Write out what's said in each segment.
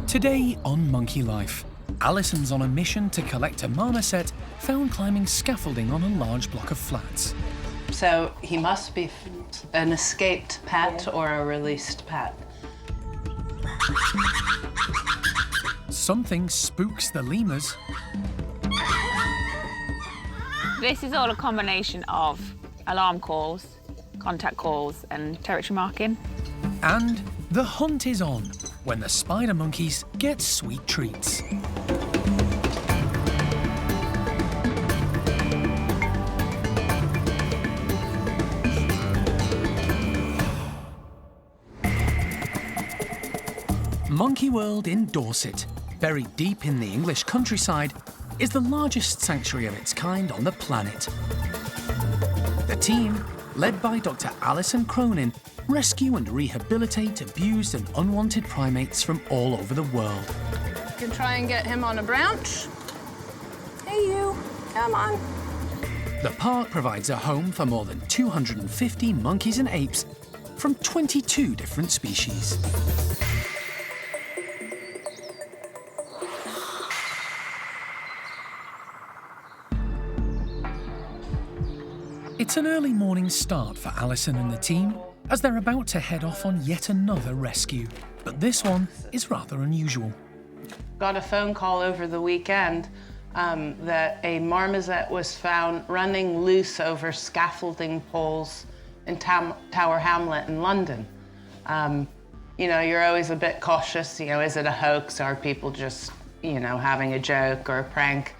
Today on Monkey Life, Alison's on a mission to collect a marmoset found climbing scaffolding on a large block of flats. So he must be an escaped pet or a released pet. Something spooks the lemurs. This is all a combination of alarm calls, contact calls, and territory marking. And the hunt is on when the spider monkeys get sweet treats. Monkey World in Dorset, buried deep in the English countryside, is the largest sanctuary of its kind on the planet. The team, led by Dr. Alison Cronin, rescue and rehabilitate abused and unwanted primates from all over the world. You can try and get him on a branch. Hey, you, come on. The park provides a home for more than 250 monkeys and apes from 22 different species. It's an early morning start for Alison and the team as they're about to head off on yet another rescue. But this one is rather unusual. Got a phone call over the weekend that a marmoset was found running loose over scaffolding poles in Tower Hamlet in London. You know, you're always a bit cautious, you know, is it a hoax? Are people just, you know, having a joke or a prank?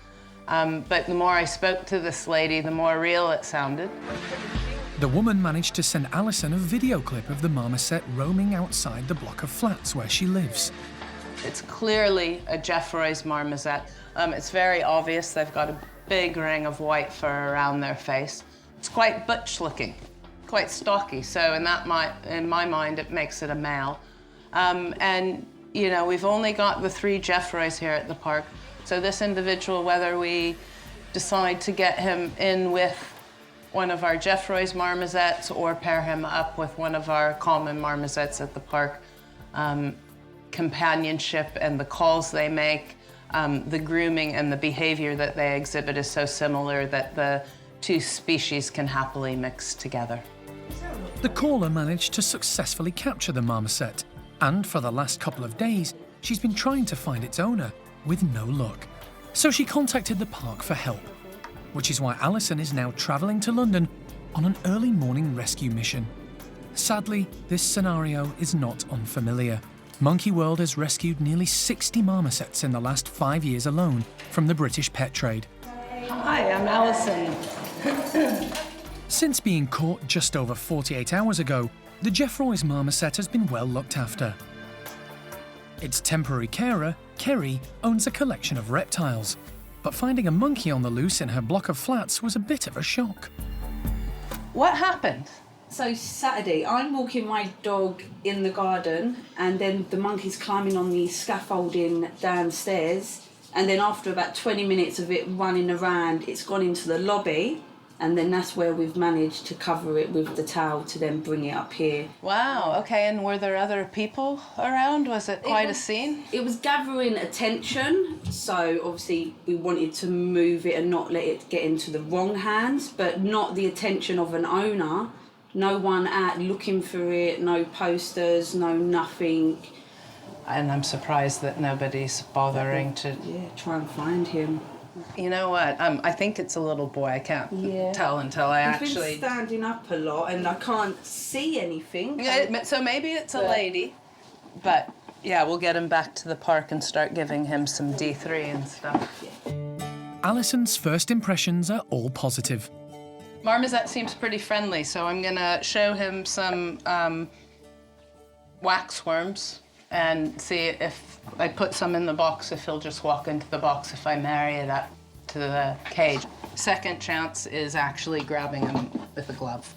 But the more I spoke to this lady, the more real it sounded. The woman managed to send Alison a video clip of the marmoset roaming outside the block of flats where she lives. It's clearly a Jeffroy's marmoset. It's very obvious. They've got a big ring of white fur around their face. It's quite butch looking, quite stocky. So in my mind, it makes it a male. And you know, we've only got the 3 Jeffroys here at the park. So this individual, whether we decide to get him in with one of our Jeffroy's marmosets or pair him up with one of our common marmosets at the park, companionship and the calls they make, the grooming and the behavior that they exhibit is so similar that the 2 species can happily mix together. The caller managed to successfully capture the marmoset, and for the last couple of days, she's been trying to find its owner, with no luck. So she contacted the park for help, which is why Alison is now travelling to London on an early morning rescue mission. Sadly, this scenario is not unfamiliar. Monkey World has rescued nearly 60 marmosets in the last 5 years alone from the British pet trade. Hi, I'm Alison. Since being caught just over 48 hours ago, the Jeffroy's marmoset has been well looked after. Its temporary carer, Kerry, owns a collection of reptiles, but finding a monkey on the loose in her block of flats was a bit of a shock. What happened? So Saturday, I'm walking my dog in the garden, and then the monkey's climbing on the scaffolding downstairs, and then after about 20 minutes of it running around, it's gone into the lobby, and then that's where we've managed to cover it with the towel to then bring it up here. Wow, okay, and were there other people around? Was it quite a scene? It was gathering attention, so obviously we wanted to move it and not let it get into the wrong hands, but not the attention of an owner. No one out looking for it, no posters, no nothing. And I'm surprised that nobody's bothering to... Yeah, try and find him. You know what? I think it's a little boy. I can't tell until I He's been standing up a lot and I can't see anything. Yeah, so maybe it's a lady. But yeah, we'll get him back to the park and start giving him some D3 and stuff. Alison's first impressions are all positive. Marmoset seems pretty friendly, so I'm gonna show him some waxworms and see if I put some in the box, if he'll just walk into the box if I marry it up to the cage. Second chance is actually grabbing him with a glove.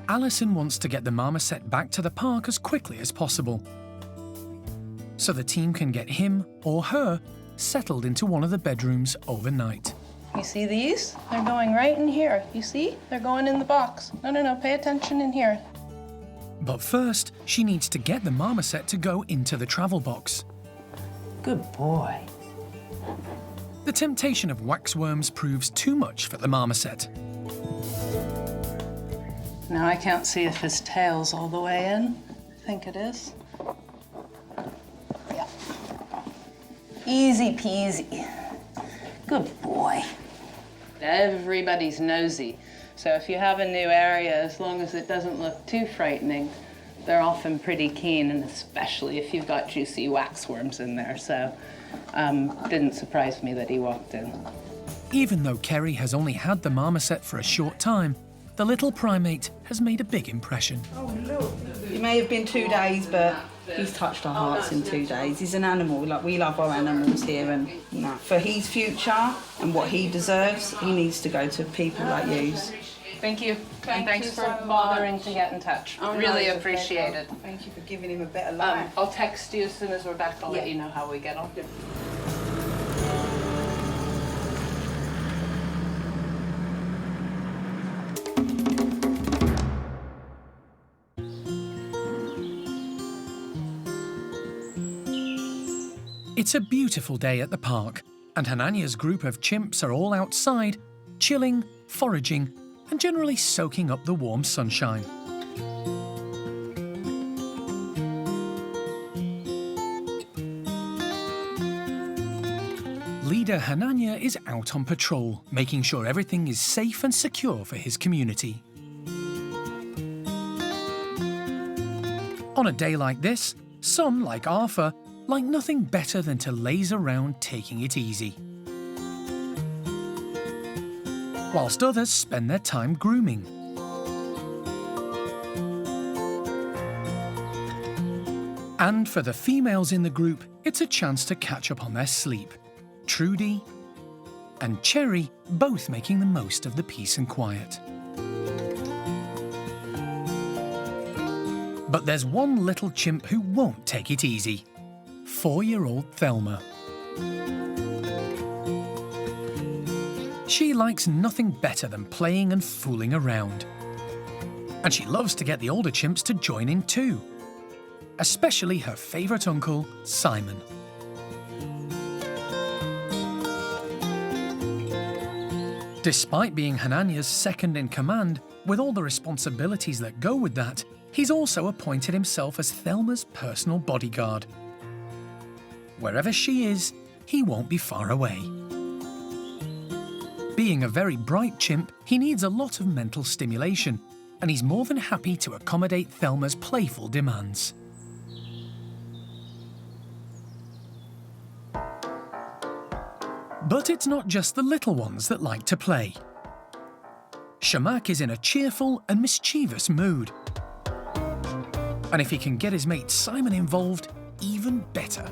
Alison wants to get the marmoset back to the park as quickly as possible, so the team can get him or her settled into one of the bedrooms overnight. You see these? They're going right in here. You see? They're going in the box. No, pay attention in here. But first, she needs to get the marmoset to go into the travel box. Good boy. The temptation of waxworms proves too much for the marmoset. Now I can't see if his tail's all the way in. I think it is. Yeah. Easy peasy. Good boy. Everybody's nosy. So if you have a new area, as long as it doesn't look too frightening, they're often pretty keen, and especially if you've got juicy waxworms in there. So didn't surprise me that he walked in. Even though Kerry has only had the marmoset for a short time, the little primate has made a big impression. Oh, look. It may have been 2 days, but he's touched our hearts in 2 days. He's an animal. Like, we love our animals here, and for his future and what he deserves, he needs to go to people like you. Thank you. And thanks for bothering to get in touch. Really appreciate it. Thank you for giving him a better life. I'll text you as soon as we're back. I'll let you know how we get on. It's a beautiful day at the park, and Hananya's group of chimps are all outside, chilling, foraging, and generally soaking up the warm sunshine. Leader Hananya is out on patrol, making sure everything is safe and secure for his community. On a day like this, some, like Arthur, like nothing better than to laze around taking it easy, whilst others spend their time grooming. And for the females in the group, it's a chance to catch up on their sleep. Trudy and Cherry both making the most of the peace and quiet. But there's one little chimp who won't take it easy. 4-year-old Thelma. She likes nothing better than playing and fooling around. And she loves to get the older chimps to join in too. Especially her favourite uncle, Simon. Despite being Hananya's second in command, with all the responsibilities that go with that, he's also appointed himself as Thelma's personal bodyguard. Wherever she is, he won't be far away. Being a very bright chimp, he needs a lot of mental stimulation, and he's more than happy to accommodate Thelma's playful demands. But it's not just the little ones that like to play. Shamak is in a cheerful and mischievous mood. And if he can get his mate Simon involved, even better.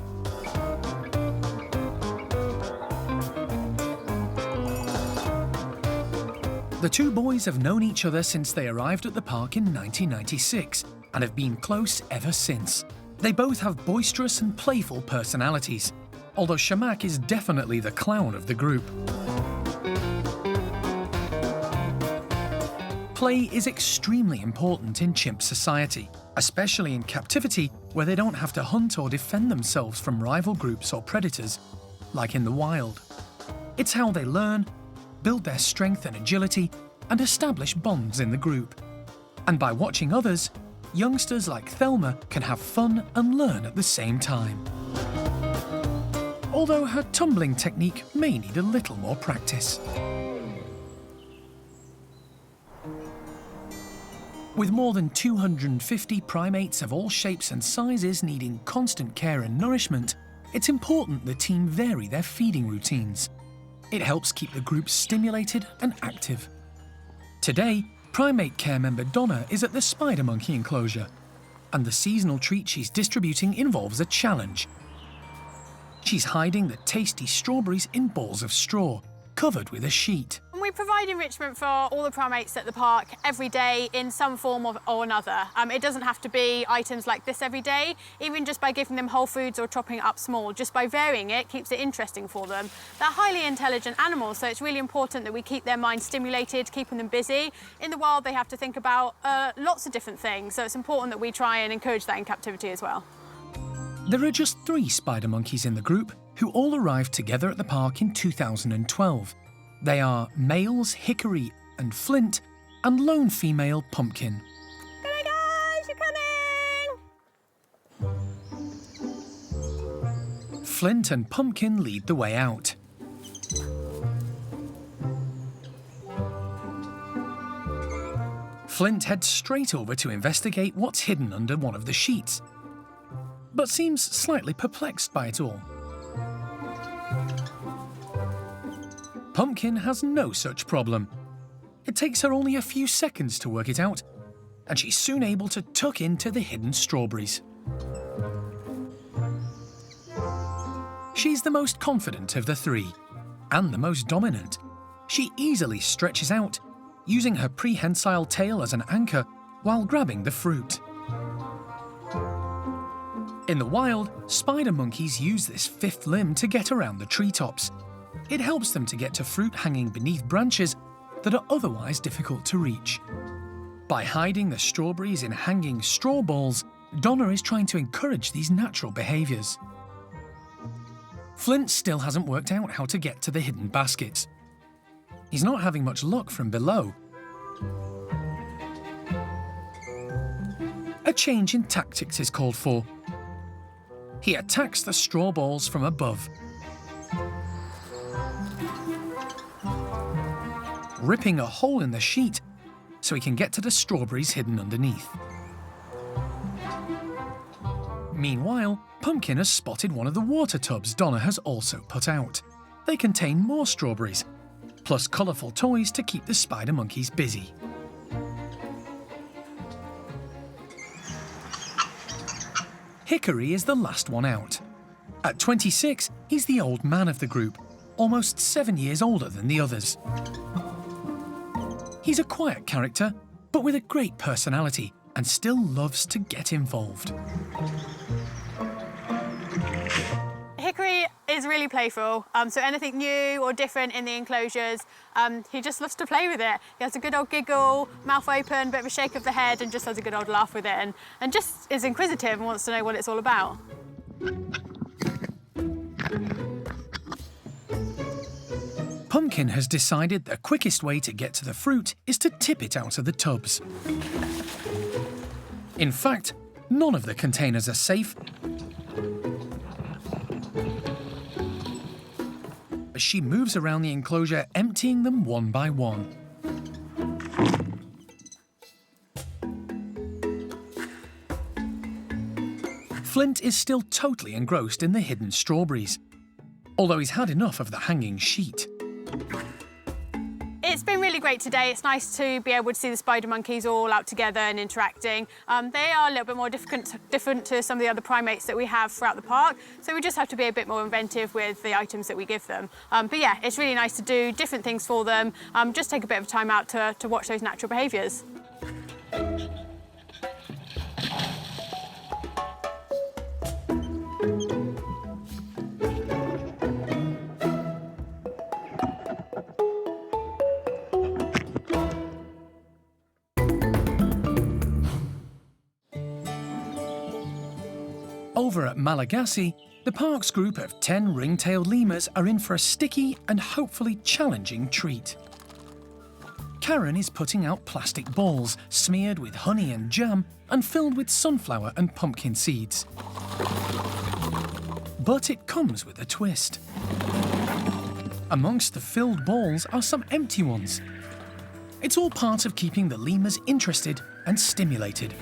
The two boys have known each other since they arrived at the park in 1996 and have been close ever since. They both have boisterous and playful personalities, although Shamak is definitely the clown of the group. Play is extremely important in chimp society, especially in captivity where they don't have to hunt or defend themselves from rival groups or predators, like in the wild. It's how they learn, build their strength and agility, and establish bonds in the group. And by watching others, youngsters like Thelma can have fun and learn at the same time. Although her tumbling technique may need a little more practice. With more than 250 primates of all shapes and sizes needing constant care and nourishment, it's important the team vary their feeding routines. It helps keep the group stimulated and active. Today, primate care member Donna is at the spider monkey enclosure, and the seasonal treat she's distributing involves a challenge. She's hiding the tasty strawberries in balls of straw, covered with a sheet. We provide enrichment for all the primates at the park every day in some form or another. It doesn't have to be items like this every day, even just by giving them whole foods or chopping it up small. Just by varying it keeps it interesting for them. They're highly intelligent animals, so it's really important that we keep their minds stimulated, keeping them busy. In the wild, they have to think about lots of different things, so it's important that we try and encourage that in captivity as well. There are just 3 spider monkeys in the group who all arrived together at the park in 2012. They are males Hickory and Flint and lone female Pumpkin. Come on, guys, you're coming! Flint and Pumpkin lead the way out. Flint heads straight over to investigate what's hidden under one of the sheets, but seems slightly perplexed by it all. Pumpkin has no such problem. It takes her only a few seconds to work it out, and she's soon able to tuck into the hidden strawberries. She's the most confident of the 3, and the most dominant. She easily stretches out, using her prehensile tail as an anchor while grabbing the fruit. In the wild, spider monkeys use this 5th limb to get around the treetops. It helps them to get to fruit hanging beneath branches that are otherwise difficult to reach. By hiding the strawberries in hanging straw balls, Donna is trying to encourage these natural behaviours. Flint still hasn't worked out how to get to the hidden baskets. He's not having much luck from below. A change in tactics is called for. He attacks the straw balls from above, ripping a hole in the sheet so he can get to the strawberries hidden underneath. Meanwhile, Pumpkin has spotted one of the water tubs Donna has also put out. They contain more strawberries, plus colourful toys to keep the spider monkeys busy. Hickory is the last one out. At 26, he's the old man of the group, almost 7 years older than the others. He's a quiet character, but with a great personality, and still loves to get involved. Hickory is really playful, so anything new or different in the enclosures, he just loves to play with it. He has a good old giggle, mouth open, bit of a shake of the head, and just has a good old laugh with it, and just is inquisitive and wants to know what it's all about. Pumpkin has decided the quickest way to get to the fruit is to tip it out of the tubs. In fact, none of the containers are safe, as she moves around the enclosure, emptying them one by one. Flint is still totally engrossed in the hidden strawberries, although he's had enough of the hanging sheet. It's been really great today. It's nice to be able to see the spider monkeys all out together and interacting. They are a little bit more different to some of the other primates that we have throughout the park, so we just have to be a bit more inventive with the items that we give them. But yeah, it's really nice to do different things for them, just take a bit of time out to watch those natural behaviours. Over at Malagasy, the park's group of 10 ring-tailed lemurs are in for a sticky and hopefully challenging treat. Karen is putting out plastic balls smeared with honey and jam and filled with sunflower and pumpkin seeds. But it comes with a twist. Amongst the filled balls are some empty ones. It's all part of keeping the lemurs interested and stimulated.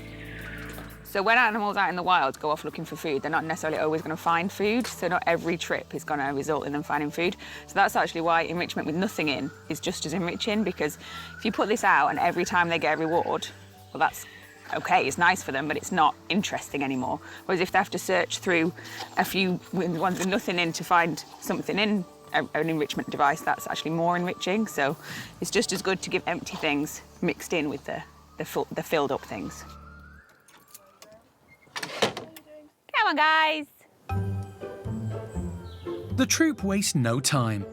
So when animals out in the wild go off looking for food, they're not necessarily always going to find food, so not every trip is going to result in them finding food. So that's actually why enrichment with nothing in is just as enriching, because if you put this out and every time they get a reward, well, that's okay, it's nice for them, but it's not interesting anymore. Whereas if they have to search through a few ones with nothing in to find something in an enrichment device, that's actually more enriching. So it's just as good to give empty things mixed in with the filled up things. Come on, guys. The troop wastes no time.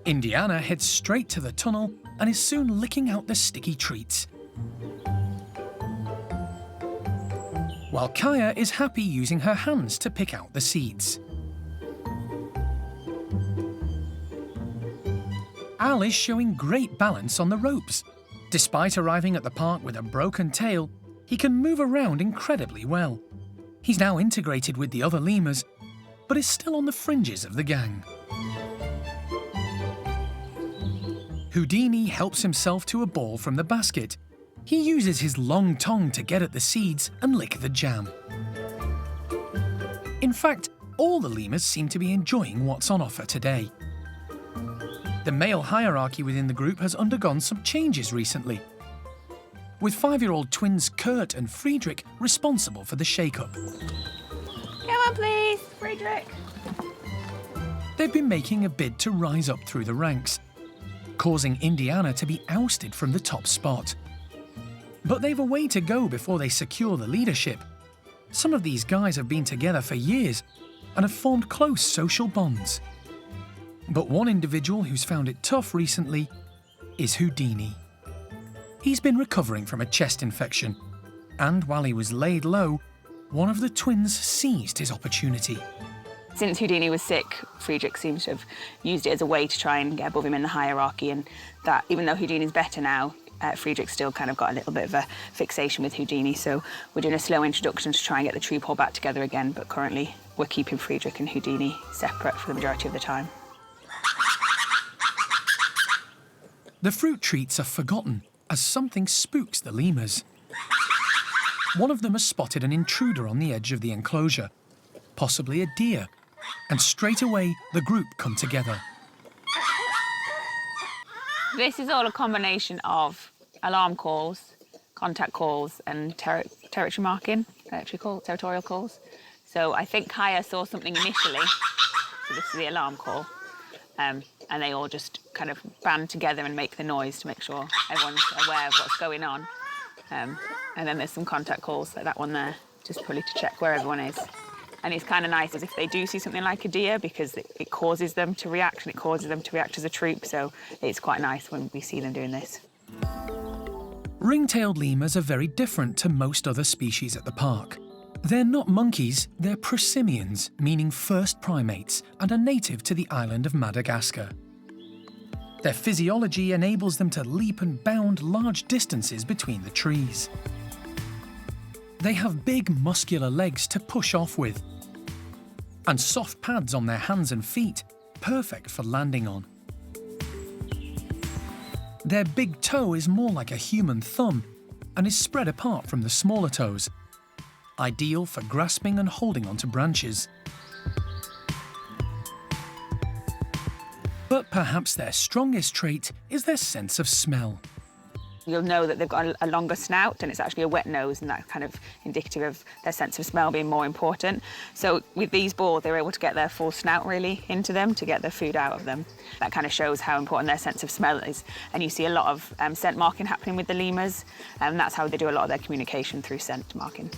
Indiana heads straight to the tunnel and is soon licking out the sticky treats. while Kaya is happy using her hands to pick out the seeds. Al is showing great balance on the ropes. Despite arriving at the park with a broken tail, he can move around incredibly well. He's now integrated with the other lemurs, but is still on the fringes of the gang. Houdini helps himself to a ball from the basket. He uses his long tongue to get at the seeds and lick the jam. In fact, all the lemurs seem to be enjoying what's on offer today. The male hierarchy within the group has undergone some changes recently, with 5-year-old twins Kurt and Friedrich responsible for the shake-up. Come on, please, Friedrich. They've been making a bid to rise up through the ranks, causing Indiana to be ousted from the top spot. But they've a way to go before they secure the leadership. Some of these guys have been together for years and have formed close social bonds. But one individual who's found it tough recently is Houdini. He's been recovering from a chest infection, and while he was laid low, one of the twins seized his opportunity. Since Houdini was sick, Friedrich seems to have used it as a way to try and get above him in the hierarchy, and that even though Houdini's better now, Friedrich still kind of got a little bit of a fixation with Houdini, so we're doing a slow introduction to try and get the troop all back together again, but currently we're keeping Friedrich and Houdini separate for the majority of the time. The fruit treats are forgotten as something spooks the lemurs. One of them has spotted an intruder on the edge of the enclosure, possibly a deer, and straight away the group come together. This is all a combination of alarm calls, contact calls, and territory marking, territorial calls. So I think Kaya saw something initially, so this is the alarm call, and they all just kind of band together and make the noise to make sure everyone's aware of what's going on. And then there's some contact calls, like that one there, just probably to check where everyone is. And it's kind of nice as if they do see something like a deer, because it causes them to react, and it causes them to react as a troop, so it's quite nice when we see them doing this. Ring-tailed lemurs are very different to most other species at the park. They're not monkeys, they're prosimians, meaning first primates, and are native to the island of Madagascar. Their physiology enables them to leap and bound large distances between the trees. They have big muscular legs to push off with, and soft pads on their hands and feet, perfect for landing on. Their big toe is more like a human thumb and is spread apart from the smaller toes, ideal for grasping and holding onto branches. But perhaps their strongest trait is their sense of smell. You'll know that they've got a longer snout, and it's actually a wet nose, and that's kind of indicative of their sense of smell being more important. So with these boars, they're able to get their full snout really into them to get their food out of them. That kind of shows how important their sense of smell is. And you see a lot of scent marking happening with the lemurs, and that's how they do a lot of their communication, through scent marking.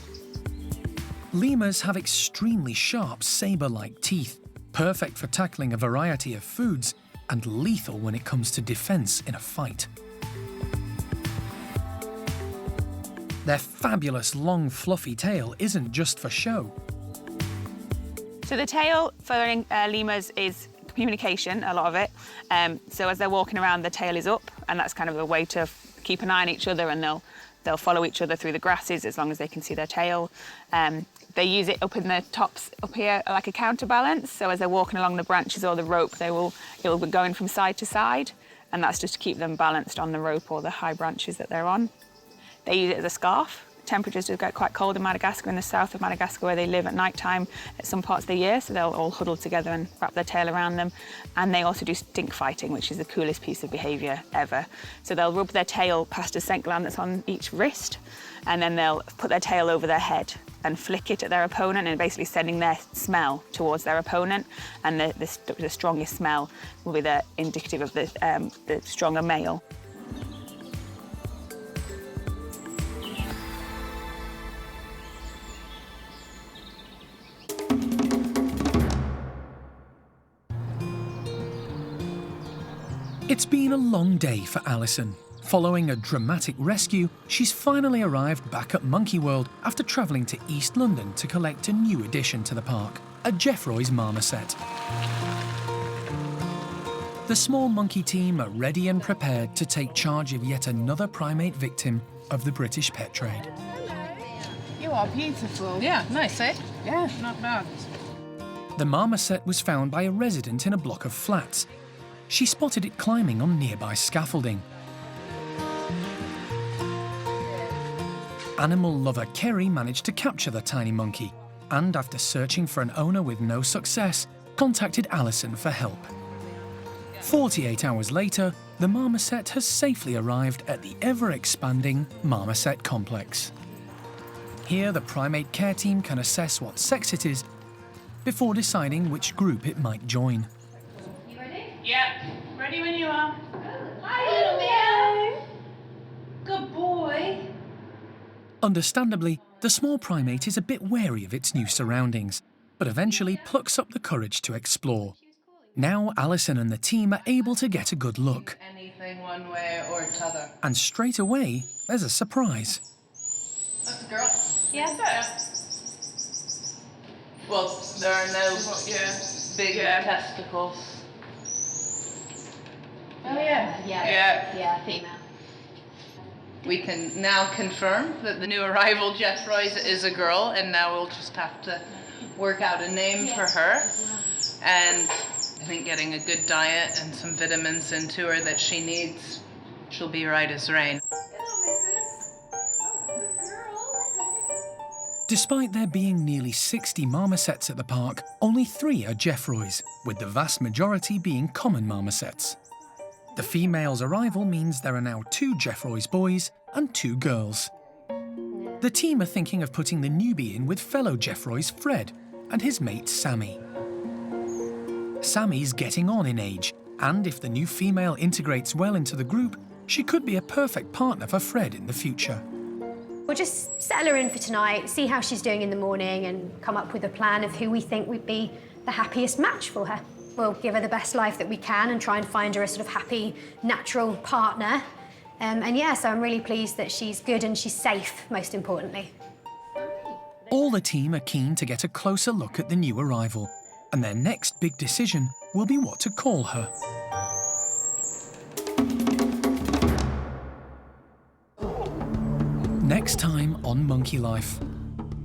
Lemurs have extremely sharp saber-like teeth, perfect for tackling a variety of foods, and lethal when it comes to defense in a fight. Their fabulous long fluffy tail isn't just for show. So the tail for lemurs is communication, a lot of it. So as they're walking around, the tail is up, and that's kind of a way to keep an eye on each other, and they'll follow each other through the grasses as long as they can see their tail. They use it up in the tops up here like a counterbalance. So as they're walking along the branches or the rope, it will be going from side to side, and that's just to keep them balanced on the rope or the high branches that they're on. They use it as a scarf. Temperatures do get quite cold in Madagascar, in the south of Madagascar, where they live at night time at some parts of the year, so they'll all huddle together and wrap their tail around them. And they also do stink fighting, which is the coolest piece of behaviour ever. So they'll rub their tail past a scent gland that's on each wrist, and then they'll put their tail over their head and flick it at their opponent, and basically sending their smell towards their opponent. And the strongest smell will be the indicative of the stronger male. It's been a long day for Alison. Following a dramatic rescue, she's finally arrived back at Monkey World after travelling to East London to collect a new addition to the park, a Jeffroy's marmoset. The small monkey team are ready and prepared to take charge of yet another primate victim of the British pet trade. You are beautiful. Yeah, nice, eh? Yeah, not bad. The marmoset was found by a resident in a block of flats. She spotted it climbing on nearby scaffolding. Animal lover Kerry managed to capture the tiny monkey and, after searching for an owner with no success, contacted Alison for help. 48 hours later, the marmoset has safely arrived at the ever-expanding Marmoset Complex. Here, the primate care team can assess what sex it is before deciding which group it might join. You ready? Yeah, ready when you are. Hi, little man. Good boy. Understandably, the small primate is a bit wary of its new surroundings, but eventually plucks up the courage to explore. Now Alison and the team are able to get a good look. Anything one way or t'other. And straight away, there's a surprise. That's a girl. Yes. Well, there are no big testicles. Oh, yeah. Yeah. Female. We can now confirm that the new arrival, Jeffroy's, is a girl, and now we'll just have to work out a name for her. And I think getting a good diet and some vitamins into her that she needs, she'll be right as rain. Despite there being nearly 60 marmosets at the park, only 3 are Jeffroy's, with the vast majority being common marmosets. The female's arrival means there are now 2 Jeffroy's boys and 2 girls. The team are thinking of putting the newbie in with fellow Jeffroy's Fred and his mate Sammy. Sammy's getting on in age, and if the new female integrates well into the group, she could be a perfect partner for Fred in the future. We'll just settle her in for tonight, see how she's doing in the morning, and come up with a plan of who we think would be the happiest match for her. We'll give her the best life that we can and try and find her a sort of happy, natural partner. So I'm really pleased that she's good and she's safe, most importantly. All the team are keen to get a closer look at the new arrival, and their next big decision will be what to call her. Next time on Monkey Life,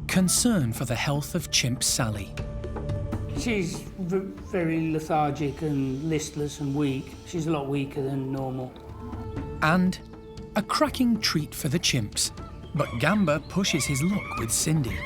concern for the health of Chimp Sally. She's very lethargic and listless and weak. She's a lot weaker than normal. And a cracking treat for the chimps, but Gamba pushes his luck with Cindy.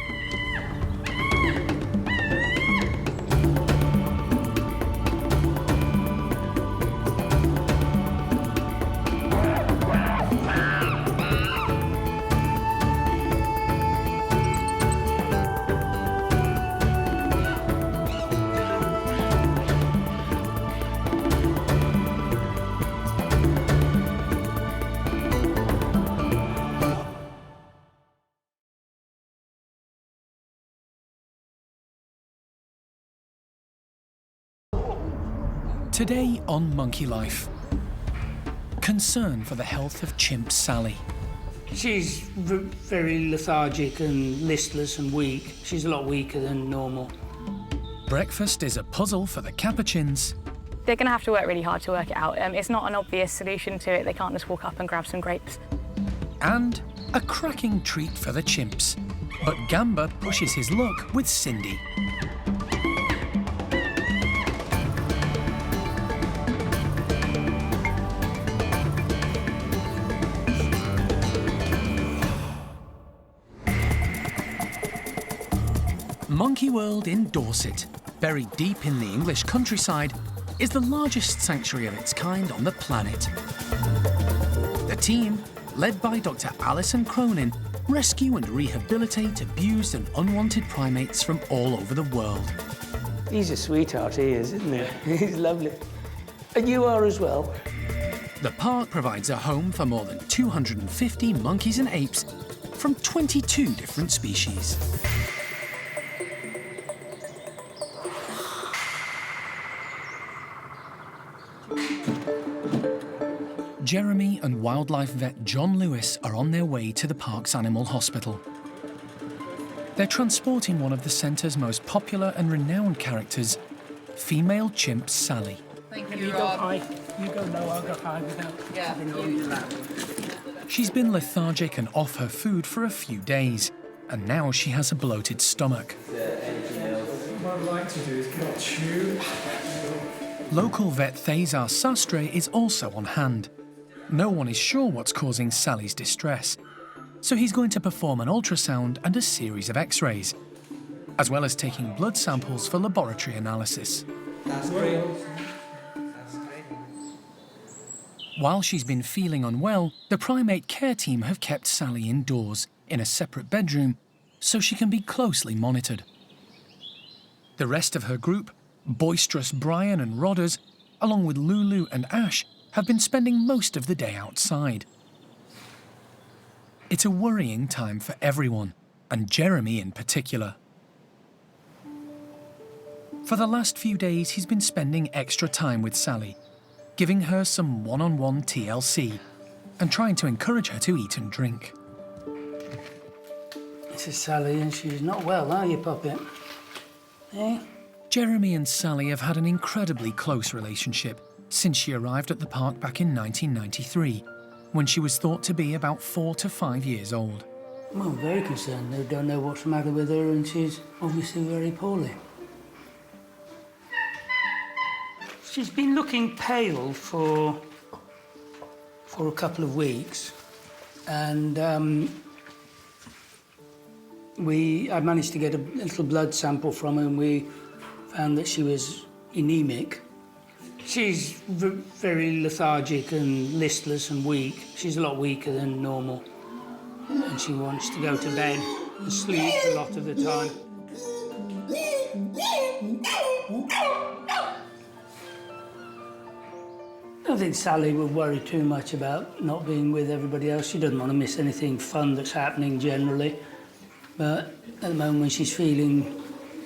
Today on Monkey Life, concern for the health of Chimp Sally. She's very lethargic and listless and weak. She's a lot weaker than normal. Breakfast is a puzzle for the capuchins. They're going to have to work really hard to work it out. It's not an obvious solution to it. They can't just walk up and grab some grapes. And a cracking treat for the chimps. But Gamba pushes his luck with Cindy. Monkey World in Dorset, buried deep in the English countryside, is the largest sanctuary of its kind on the planet. The team, led by Dr. Alison Cronin, rescue and rehabilitate abused and unwanted primates from all over the world. He's a sweetheart, he is, isn't he? He's lovely. And you are as well. The park provides a home for more than 250 monkeys and apes from 22 different species. Jeremy and wildlife vet John Lewis are on their way to the park's animal hospital. They're transporting one of the centre's most popular and renowned characters, female chimp Sally. Thank You go high. You go low, I'll go high without having you on your lap. She's been lethargic and off her food for a few days, and now she has a bloated stomach. What I'd like to do is get a tube. Local vet Cesar Sastre is also on hand. No one is sure what's causing Sally's distress, so he's going to perform an ultrasound and a series of x-rays, as well as taking blood samples for laboratory analysis. That's great. While she's been feeling unwell, the primate care team have kept Sally indoors in a separate bedroom so she can be closely monitored. The rest of her group, boisterous Brian and Rodders, along with Lulu and Ash, have been spending most of the day outside. It's a worrying time for everyone, and Jeremy in particular. For the last few days, he's been spending extra time with Sally, giving her some one-on-one TLC and trying to encourage her to eat and drink. This is Sally, and she's not well, are you, puppet? Eh? Jeremy and Sally have had an incredibly close relationship since she arrived at the park back in 1993, when she was thought to be about 4 to 5 years old. Well, very concerned. They don't know what's the matter with her, and she's obviously very poorly. She's been looking pale for a couple of weeks, and I managed to get a little blood sample from her, and we found that she was anemic. She's very lethargic and listless and weak. She's a lot weaker than normal, and she wants to go to bed and sleep a lot of the time. I don't think Sally would worry too much about not being with everybody else. She doesn't want to miss anything fun that's happening generally. But at the moment when she's feeling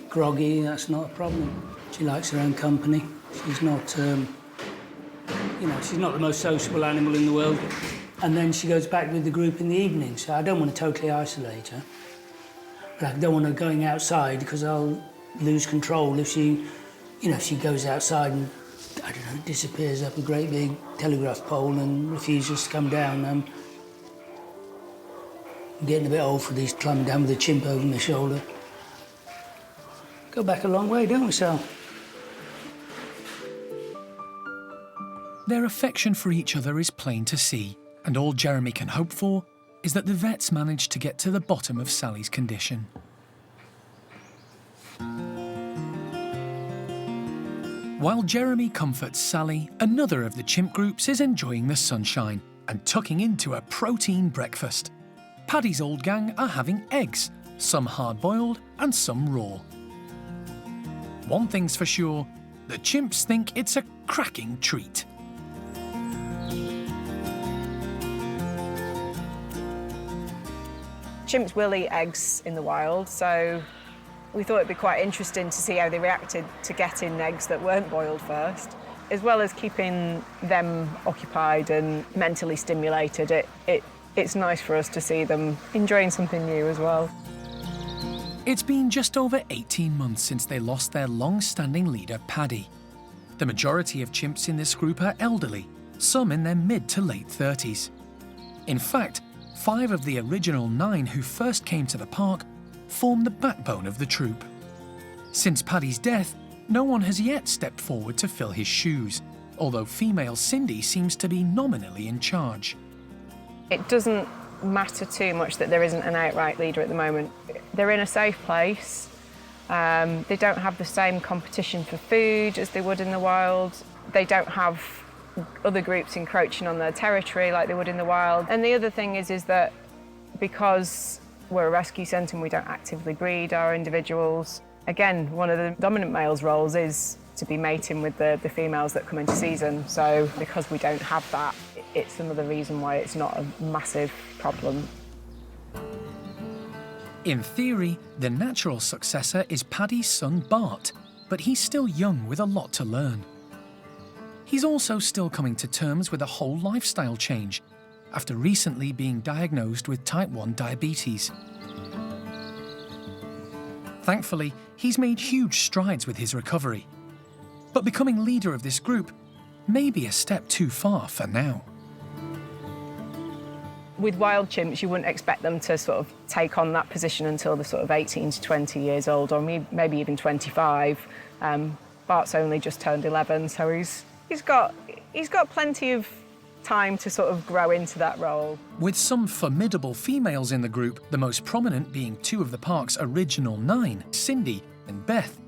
groggy, that's not a problem. She likes her own company. She's not, she's not the most sociable animal in the world. And then she goes back with the group in the evening, so I don't want to totally isolate her. But I don't want her going outside because I'll lose control if she goes outside and, I don't know, disappears up a great big telegraph pole and refuses to come down. I'm getting a bit old for these, climbing down with a chimp over my shoulder. Go back a long way, don't we, Sal? Their affection for each other is plain to see, and all Jeremy can hope for is that the vets manage to get to the bottom of Sally's condition. While Jeremy comforts Sally, another of the chimp groups is enjoying the sunshine and tucking into a protein breakfast. Paddy's old gang are having eggs, some hard-boiled and some raw. One thing's for sure, the chimps think it's a cracking treat. Chimps will eat eggs in the wild, so we thought it'd be quite interesting to see how they reacted to getting eggs that weren't boiled first, as well as keeping them occupied and mentally stimulated. It's nice for us to see them enjoying something new as well. It's been just over 18 months since they lost their long-standing leader, Paddy. The majority of chimps in this group are elderly, some in their mid to late 30s. In fact, 5 of the original 9 who first came to the park form the backbone of the troop. Since Paddy's death, no one has yet stepped forward to fill his shoes, although female Cindy seems to be nominally in charge. It doesn't matter too much that there isn't an outright leader at the moment. They're in a safe place. They don't have the same competition for food as they would in the wild. They don't have other groups encroaching on their territory like they would in the wild. And the other thing is that because we're a rescue centre and we don't actively breed our individuals, again, one of the dominant males' roles is to be mating with the females that come into season. So because we don't have that, it's another reason why it's not a massive problem. In theory, the natural successor is Paddy's son Bart, but he's still young with a lot to learn. he's also still coming to terms with a whole lifestyle change after recently being diagnosed with type 1 diabetes. Thankfully, he's made huge strides with his recovery. But becoming leader of this group may be a step too far for now. With wild chimps, you wouldn't expect them to sort of take on that position until they're sort of 18 to 20 years old, or maybe even 25. Bart's only just turned 11, so he's got plenty of time to sort of grow into that role. With some formidable females in the group, the most prominent being two of the park's original 9, Cindy and Beth,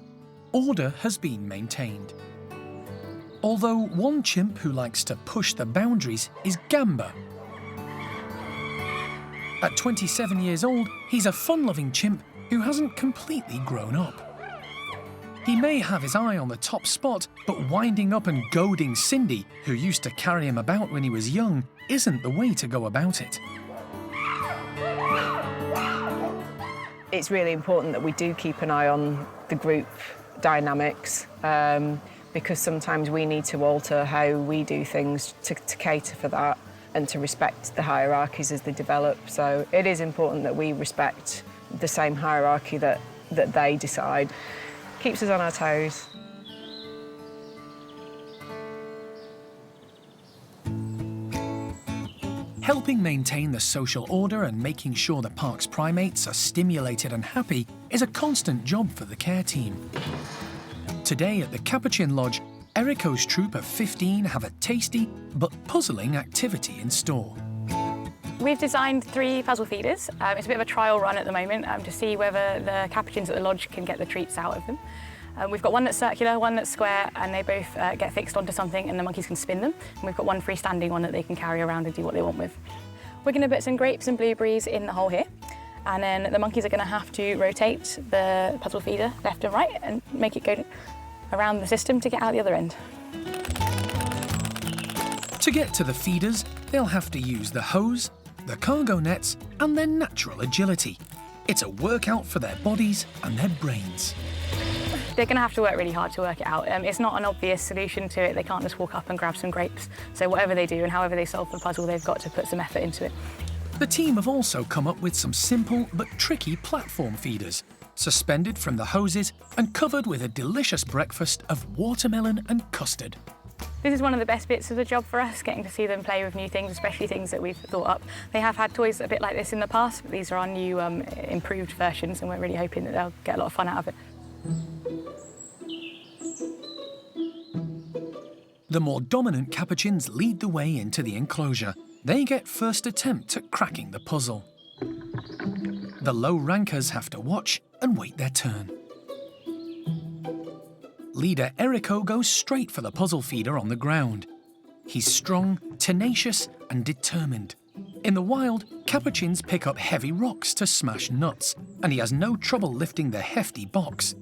order has been maintained. Although one chimp who likes to push the boundaries is Gamba. At 27 years old, he's a fun-loving chimp who hasn't completely grown up. He may have his eye on the top spot, but winding up and goading Cindy, who used to carry him about when he was young, isn't the way to go about it. It's really important that we do keep an eye on the group dynamics, because sometimes we need to alter how we do things to cater for that and to respect the hierarchies as they develop. So it is important that we respect the same hierarchy that they decide. Keeps us on our toes. Helping maintain the social order and making sure the park's primates are stimulated and happy is a constant job for the care team. Today at the Capuchin Lodge, Eriko's troop of 15 have a tasty but puzzling activity in store. We've designed 3 puzzle feeders. It's a bit of a trial run at the moment to see whether the capuchins at the lodge can get the treats out of them. We've got one that's circular, one that's square, and they both get fixed onto something and the monkeys can spin them. And we've got one freestanding one that they can carry around and do what they want with. We're going to put some grapes and blueberries in the hole here, and then the monkeys are going to have to rotate the puzzle feeder left and right and make it go around the system to get out the other end. To get to the feeders, they'll have to use the hose, the cargo nets, and their natural agility. It's a workout for their bodies and their brains. They're going to have to work really hard to work it out. It's not an obvious solution to it. They can't just walk up and grab some grapes. So whatever they do and however they solve the puzzle, they've got to put some effort into it. The team have also come up with some simple but tricky platform feeders, suspended from the hoses and covered with a delicious breakfast of watermelon and custard. This is one of the best bits of the job for us, getting to see them play with new things, especially things that we've thought up. They have had toys a bit like this in the past, but these are our new improved versions, and we're really hoping that they'll get a lot of fun out of it. The more dominant capuchins lead the way into the enclosure. They get first attempt at cracking the puzzle. The low rankers have to watch and wait their turn. Leader Eriko goes straight for the puzzle feeder on the ground. He's strong, tenacious, and determined. In the wild, capuchins pick up heavy rocks to smash nuts, and he has no trouble lifting the hefty box.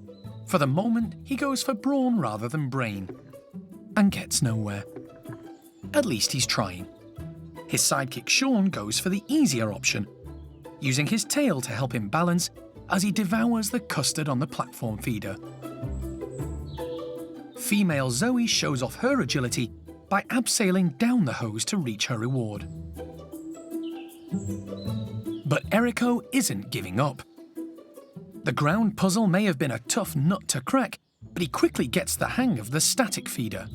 For the moment, he goes for brawn rather than brain, and gets nowhere. At least he's trying. His sidekick Sean goes for the easier option, using his tail to help him balance as he devours the custard on the platform feeder. Female Zoe shows off her agility by abseiling down the hose to reach her reward. But Eriko isn't giving up. The ground puzzle may have been a tough nut to crack, but he quickly gets the hang of the static feeder.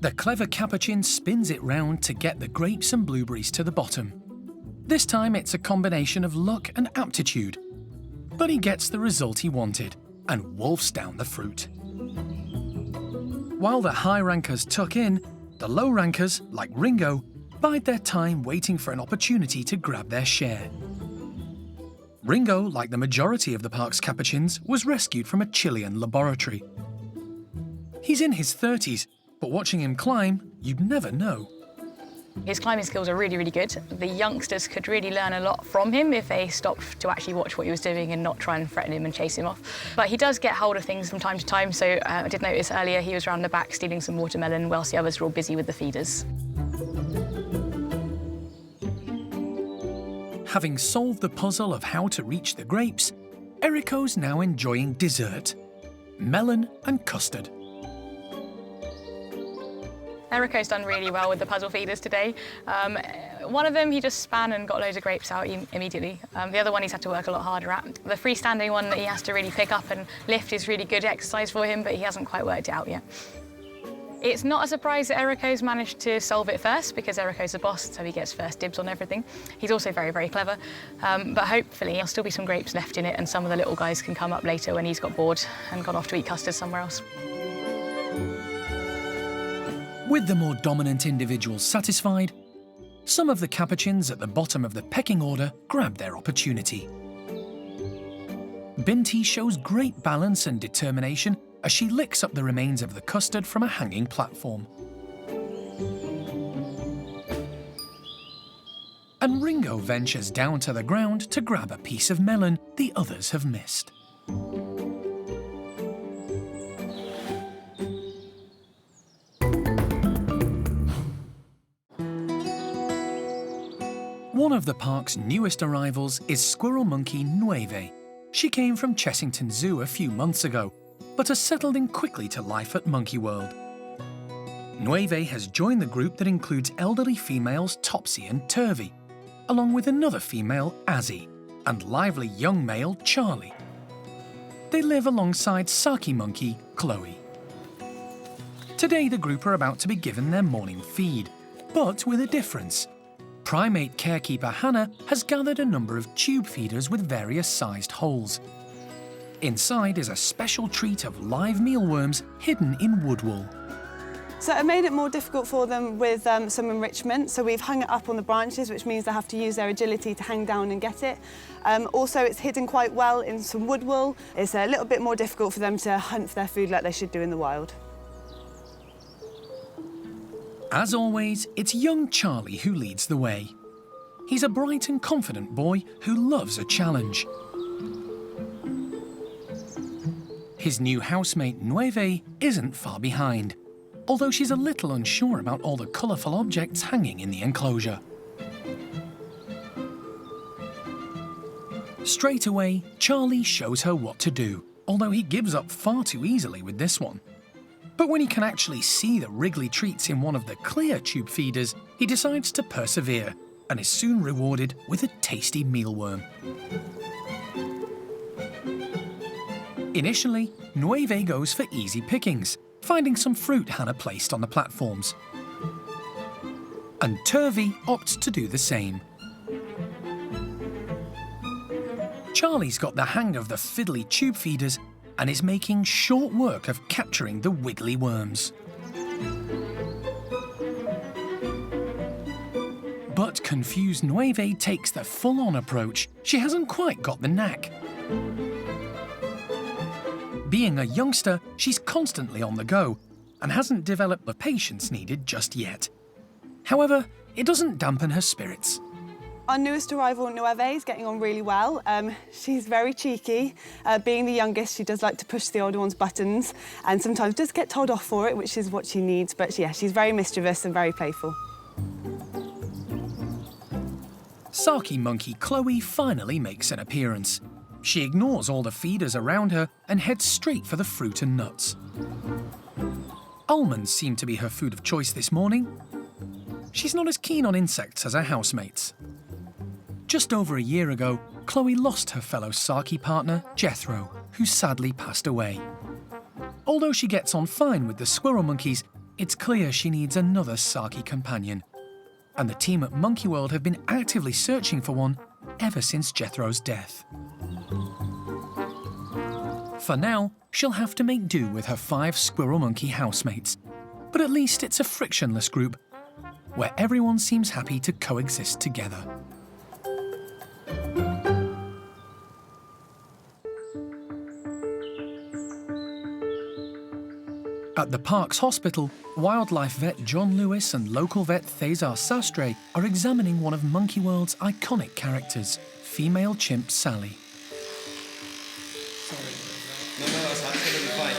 The clever capuchin spins it round to get the grapes and blueberries to the bottom. This time it's a combination of luck and aptitude, but he gets the result he wanted and wolfs down the fruit. While the high rankers tuck in, the low rankers, like Ringo, bide their time waiting for an opportunity to grab their share. Ringo, like the majority of the park's capuchins, was rescued from a Chilean laboratory. He's in his 30s, but watching him climb, you'd never know. His climbing skills are really, really good. The youngsters could really learn a lot from him if they stopped to actually watch what he was doing and not try and threaten him and chase him off. But he does get hold of things from time to time, so I did notice earlier he was around the back stealing some watermelon whilst the others were all busy with the feeders. Having solved the puzzle of how to reach the grapes, Eriko's now enjoying dessert, melon and custard. Eriko's done really well with the puzzle feeders today. One of them he just span and got loads of grapes out immediately. The other one he's had to work a lot harder at. The freestanding one that he has to really pick up and lift is really good exercise for him, but he hasn't quite worked it out yet. It's not a surprise that Eriko's managed to solve it first, because Eriko's the boss, so he gets first dibs on everything. He's also very, very clever, but hopefully there'll still be some grapes left in it and some of the little guys can come up later when he's got bored and gone off to eat custard somewhere else. With the more dominant individuals satisfied, some of the capuchins at the bottom of the pecking order grab their opportunity. Binti shows great balance and determination as she licks up the remains of the custard from a hanging platform. And Ringo ventures down to the ground to grab a piece of melon the others have missed. One of the park's newest arrivals is squirrel monkey Nueve. She came from Chessington Zoo a few months ago, but has settled in quickly to life at Monkey World. Nueve has joined the group that includes elderly females Topsy and Turvy, along with another female, Azzy, and lively young male, Charlie. They live alongside Saki monkey, Chloe. Today the group are about to be given their morning feed, but with a difference. Primate carekeeper Hannah has gathered a number of tube feeders with various sized holes. Inside is a special treat of live mealworms hidden in wood wool. So it made it more difficult for them with some enrichment. So we've hung it up on the branches, which means they have to use their agility to hang down and get it. Also, it's hidden quite well in some wood wool. It's a little bit more difficult for them to hunt for their food like they should do in the wild. As always, it's young Charlie who leads the way. He's a bright and confident boy who loves a challenge. His new housemate, Nueve, isn't far behind, although she's a little unsure about all the colourful objects hanging in the enclosure. Straight away, Charlie shows her what to do, although he gives up far too easily with this one. But when he can actually see the wriggly treats in one of the clear tube feeders, he decides to persevere and is soon rewarded with a tasty mealworm. Initially, Nueve goes for easy pickings, finding some fruit Hannah placed on the platforms. And Turvy opts to do the same. Charlie's got the hang of the fiddly tube feeders and is making short work of capturing the wiggly worms. But confused Nueve takes the full-on approach. She hasn't quite got the knack. Being a youngster, she's constantly on the go and hasn't developed the patience needed just yet. However, it doesn't dampen her spirits. Our newest arrival, Nueve, is getting on really well. She's very cheeky. Being the youngest, she does like to push the older one's buttons and sometimes does get told off for it, which is what she needs. But yeah, she's very mischievous and very playful. Saki monkey Chloe finally makes an appearance. She ignores all the feeders around her and heads straight for the fruit and nuts. Almonds seem to be her food of choice this morning. She's not as keen on insects as her housemates. Just over a year ago, Chloe lost her fellow Saki partner, Jethro, who sadly passed away. Although she gets on fine with the squirrel monkeys, it's clear she needs another Saki companion. And the team at Monkey World have been actively searching for one ever since Jethro's death. For now, she'll have to make do with her 5 squirrel monkey housemates. But at least it's a frictionless group, where everyone seems happy to coexist together. At the park's hospital, wildlife vet John Lewis and local vet Cesar Sastre are examining one of Monkey World's iconic characters, female chimp Sally. No, that's absolutely fine.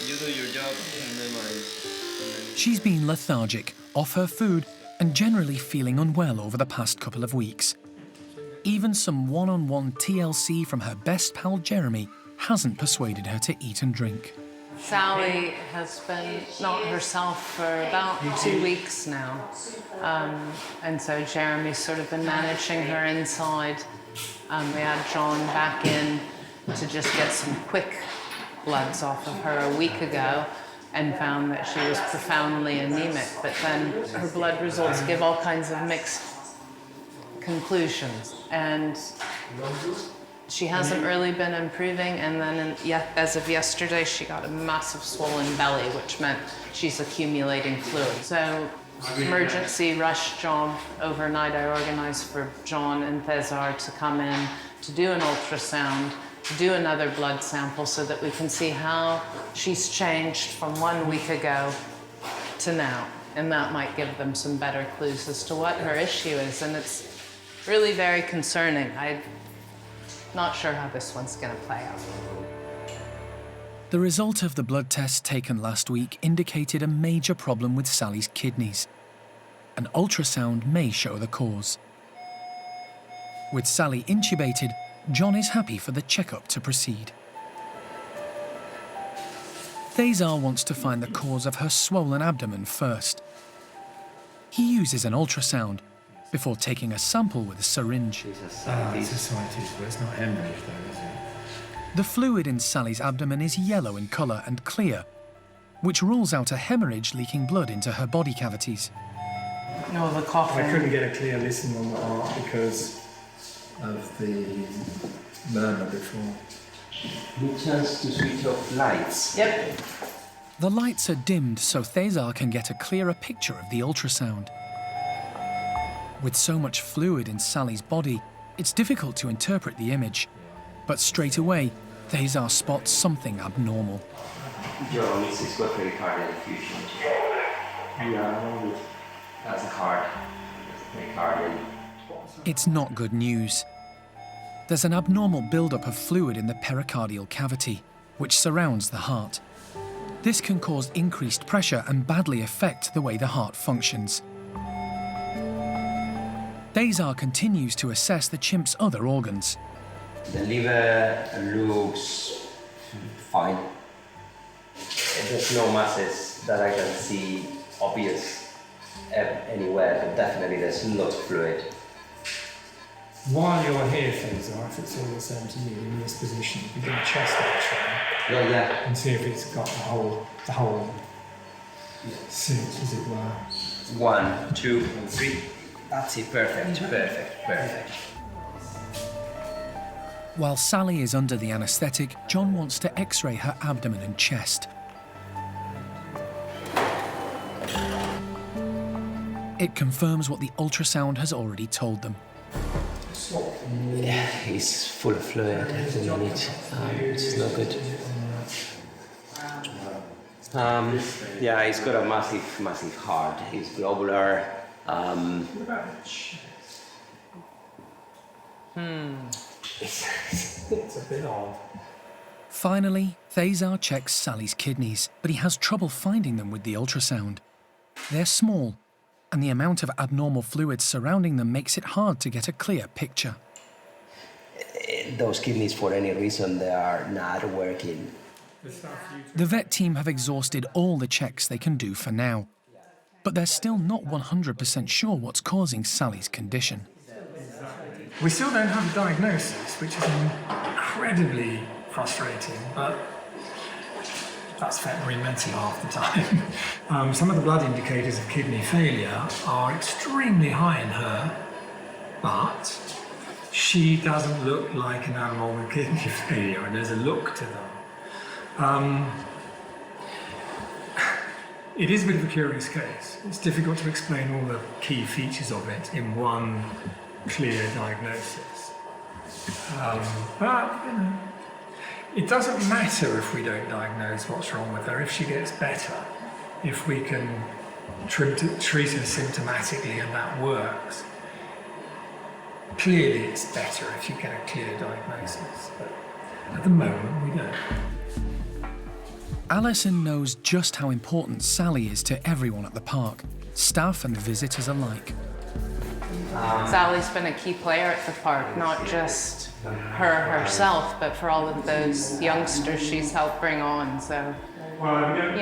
You do your job and then mine. She's been lethargic, off her food, and generally feeling unwell over the past couple of weeks. Even some one-on-one TLC from her best pal Jeremy hasn't persuaded her to eat and drink. Sally has been not herself for about 2 weeks now. And so Jeremy's sort of been managing her inside. We had John back in to just get some quick bloods off of her a week ago and found that she was profoundly anemic. But then her blood results give all kinds of mixed conclusions. And she hasn't really been improving, and then as of yesterday, she got a massive swollen belly, which meant she's accumulating fluid. So emergency rush job overnight. I organized for John and Cesar to come in to do an ultrasound, to do another blood sample so that we can see how she's changed from 1 week ago to now. And that might give them some better clues as to what her issue is. And it's really very concerning. I'm not sure how this one's going to play out. The result of the blood test taken last week indicated a major problem with Sally's kidneys. An ultrasound may show the cause. With Sally intubated, John is happy for the checkup to proceed. Cesar wants to find the cause of her swollen abdomen first. He uses an ultrasound before taking a sample with a syringe. It's ascites, but it's not hemorrhage though, is it? The fluid in Sally's abdomen is yellow in colour and clear, which rules out a hemorrhage leaking blood into her body cavities. No, the coughing. I couldn't get a clear listen on the heart because of the murmur before. Any chance to switch off lights? Yep. The lights are dimmed so Cesar can get a clearer picture of the ultrasound. With so much fluid in Sally's body, it's difficult to interpret the image. But straight away, Cesar spots something abnormal. John, this is got pericardial effusion. Yeah, that's a heart. Pericardial. It's not good news. There's an abnormal buildup of fluid in the pericardial cavity, which surrounds the heart. This can cause increased pressure and badly affect the way the heart functions. Cesar continues to assess the chimp's other organs. The liver looks fine. There's no masses that I can see obvious anywhere, but definitely there's lots of fluid. While you're here, Cesar, if it's all the same to you in this position, you can do a chest X-ray. Well, yeah. And see if it's got the whole suit, as it were. 1, 2, and 3. That's it, perfect, perfect. While Sally is under the anaesthetic, John wants to X-ray her abdomen and chest. It confirms what the ultrasound has already told them. Yeah, he's full of fluid at the minute, which is not good. Yeah, he's got a massive heart. He's globular. It's a bit odd. Finally, Cesar checks Sally's kidneys, but he has trouble finding them with the ultrasound. They're small, and the amount of abnormal fluid surrounding them makes it hard to get a clear picture. Those kidneys, for any reason, they are not working. The vet team have exhausted all the checks they can do for now, but they're still not 100% sure what's causing Sally's condition. We still don't have a diagnosis, which is incredibly frustrating, but that's veterinary medicine half the time. Some of the blood indicators of kidney failure are extremely high in her, but she doesn't look like an animal with kidney failure, and there's a look to them. It is a bit of a curious case. It's difficult to explain all the key features of it in one clear diagnosis. But, you know, it doesn't matter if we don't diagnose what's wrong with her. If she gets better, if we can treat her symptomatically and that works, clearly it's better if you get a clear diagnosis. But at the moment, we don't. Alison knows just how important Sally is to everyone at the park, staff and visitors alike. Sally's been a key player at the park, not just her herself, but for all of those youngsters she's helped bring on. So You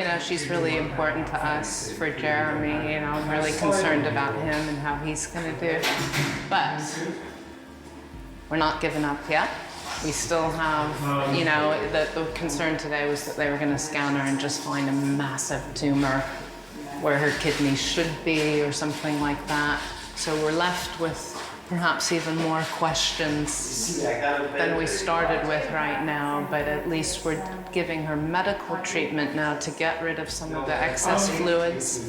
know, she's really important to us for Jeremy. You know, I'm really concerned about him and how he's going to do. But we're not giving up yet. We still have, you know, the concern today was that they were going to scan her and just find a massive tumor where her kidneys should be or something like that. So we're left with perhaps even more questions than we started with right now, but at least we're giving her medical treatment now to get rid of some of the excess fluids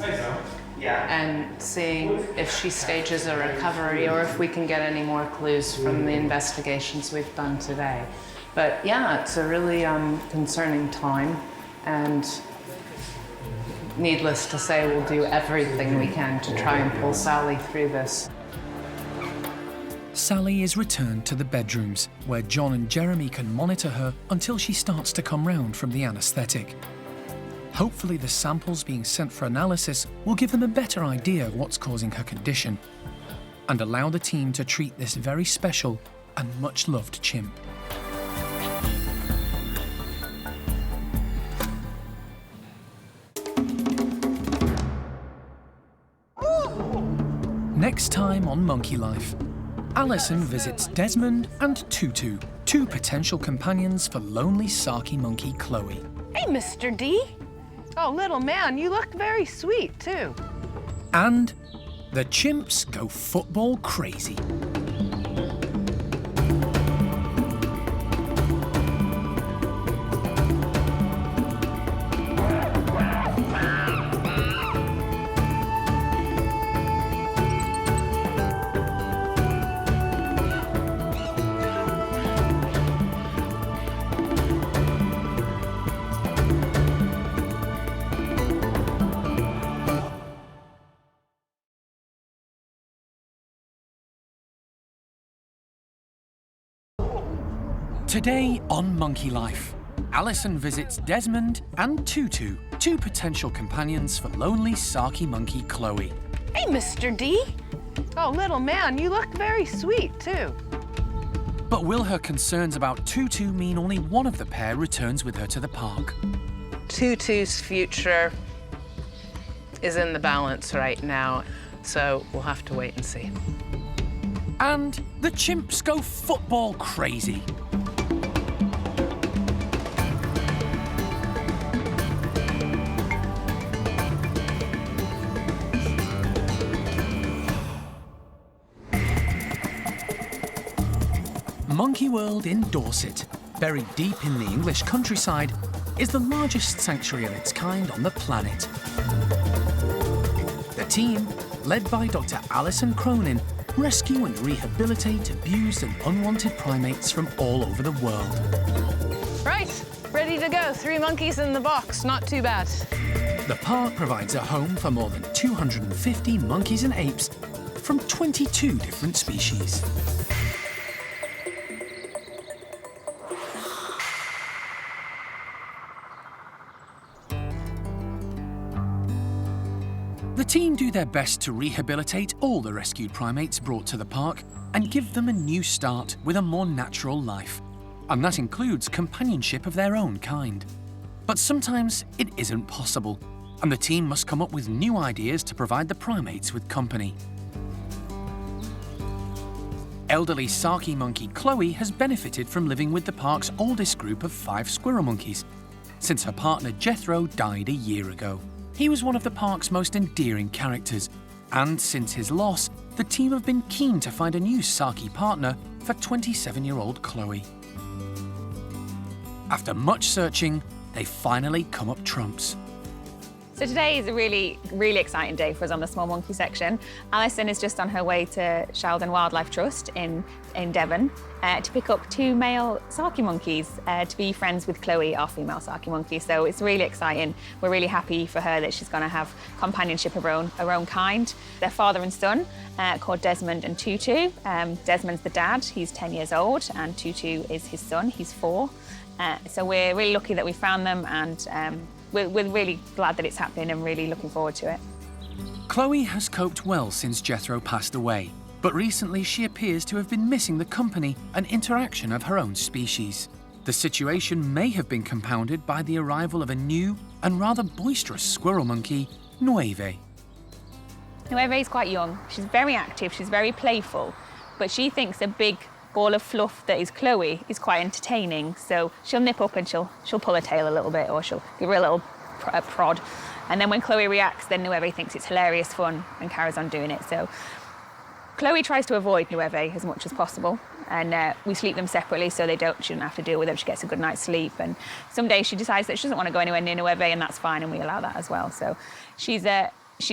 and seeing if she stages a recovery or if we can get any more clues from the investigations we've done today. But yeah, it's a really concerning time, and needless to say, we'll do everything we can to try and pull Sally through this. Sally is returned to the bedrooms, where John and Jeremy can monitor her until she starts to come round from the anaesthetic. Hopefully the samples being sent for analysis will give them a better idea of what's causing her condition and allow the team to treat this very special and much-loved chimp. Next time on Monkey Life, Alison visits Desmond and Tutu, two potential companions for lonely Saki monkey Chloe. Hey, Mr. D. Oh, little man, you look very sweet, too. And the chimps go football crazy. Today on Monkey Life, Alison visits Desmond and Tutu, two potential companions for lonely Saki monkey Chloe. Hey, Mr. D. Oh, little man, you look very sweet, too. But will her concerns about Tutu mean only one of the pair returns with her to the park? Tutu's future is in the balance right now, so we'll have to wait and see. And the chimps go football crazy. Monkey World in Dorset, buried deep in the English countryside, is the largest sanctuary of its kind on the planet. The team, led by Dr. Alison Cronin, rescue and rehabilitate abused and unwanted primates from all over the world. Right, ready to go. 3 monkeys in the box, not too bad. The park provides a home for more than 250 monkeys and apes from 22 different species. The team do their best to rehabilitate all the rescued primates brought to the park and give them a new start with a more natural life. And that includes companionship of their own kind. But sometimes it isn't possible, and the team must come up with new ideas to provide the primates with company. Elderly Saki monkey Chloe has benefited from living with the park's oldest group of 5 squirrel monkeys, since her partner Jethro died a year ago. He was one of the park's most endearing characters, and since his loss, the team have been keen to find a new Saki partner for 27-year-old Chloe. After much searching, they finally come up trumps. So today is a really, really exciting day for us on the small monkey section. Alison is just on her way to Sheldon Wildlife Trust in Devon to pick up 2 male Saki monkeys to be friends with Chloe, our female Saki monkey. So it's really exciting. We're really happy for her that she's going to have companionship of her own kind. They're father and son, called Desmond and Tutu. Desmond's the dad, he's 10 years old, and Tutu is his son, he's 4. So we're really lucky that we found them, and we're really glad that it's happening and really looking forward to it. Chloe has coped well since Jethro passed away, but recently she appears to have been missing the company and interaction of her own species. The situation may have been compounded by the arrival of a new and rather boisterous squirrel monkey, Nueve. Nueve is quite young. She's very active, she's very playful, but she thinks a big ball of fluff that is Chloe is quite entertaining. So she'll nip up and she'll pull her tail a little bit, or she'll give her a little prod. And then when Chloe reacts, then Nueve thinks it's hilarious fun and carries on doing it. So Chloe tries to avoid Nueve as much as possible, and we sleep them separately so she doesn't have to deal with them. She gets a good night's sleep, and some days she decides that she doesn't want to go anywhere near Nueve, and that's fine, and we allow that as well. So she's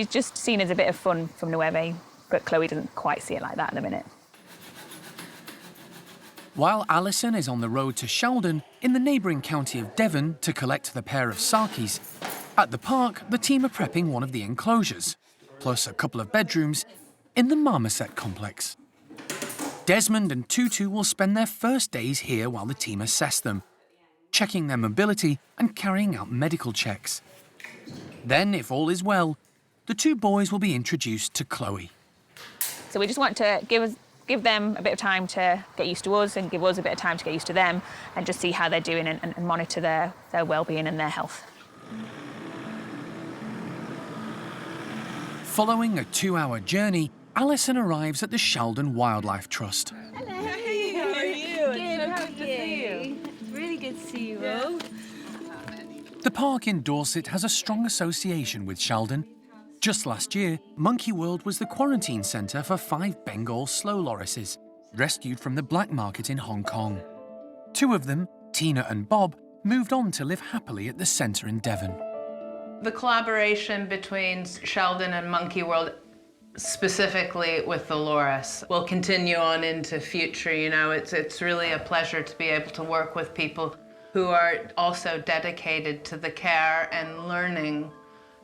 just seen as a bit of fun from Nueve, but Chloe doesn't quite see it like that at the minute. While Alison is on the road to Sheldon in the neighbouring county of Devon to collect the pair of Sakis, at the park the team are prepping one of the enclosures, plus a couple of bedrooms, in the marmoset complex. Desmond and Tutu will spend their first days here while the team assess them, checking their mobility and carrying out medical checks. Then, if all is well, the two boys will be introduced to Chloe. So we just want to give them a bit of time to get used to us and give us a bit of time to get used to them, and just see how they're doing and monitor their well-being and their health. Following a 2-hour journey, Alison arrives at the Sheldon Wildlife Trust. Hello. Hey, how are you? Good, so good to see you. It's really good to see you, Ro. The park in Dorset has a strong association with Sheldon. Just last year, Monkey World was the quarantine centre for 5 Bengal slow lorises, rescued from the black market in Hong Kong. 2 of them, Tina and Bob, moved on to live happily at the centre in Devon. The collaboration between Sheldon and Monkey World, specifically with the loris, will continue on into future. You know, it's really a pleasure to be able to work with people who are also dedicated to the care and learning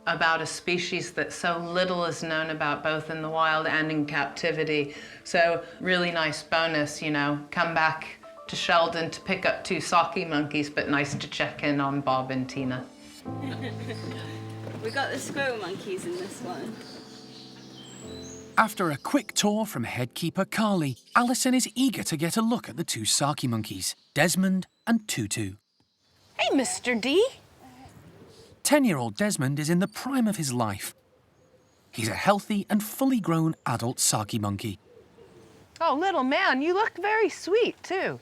about a species that so little is known about, both in the wild and in captivity. So really nice bonus, you know, come back to Sheldon to pick up 2 Saki monkeys, but nice to check in on Bob and Tina. We got the squirrel monkeys in this one. After a quick tour from headkeeper Carly, Alison is eager to get a look at the 2 Saki monkeys, Desmond and Tutu. Hey, Mr. D. 10-year-old Desmond is in the prime of his life. He's a healthy and fully grown adult Saki monkey. Oh, little man, you look very sweet, too.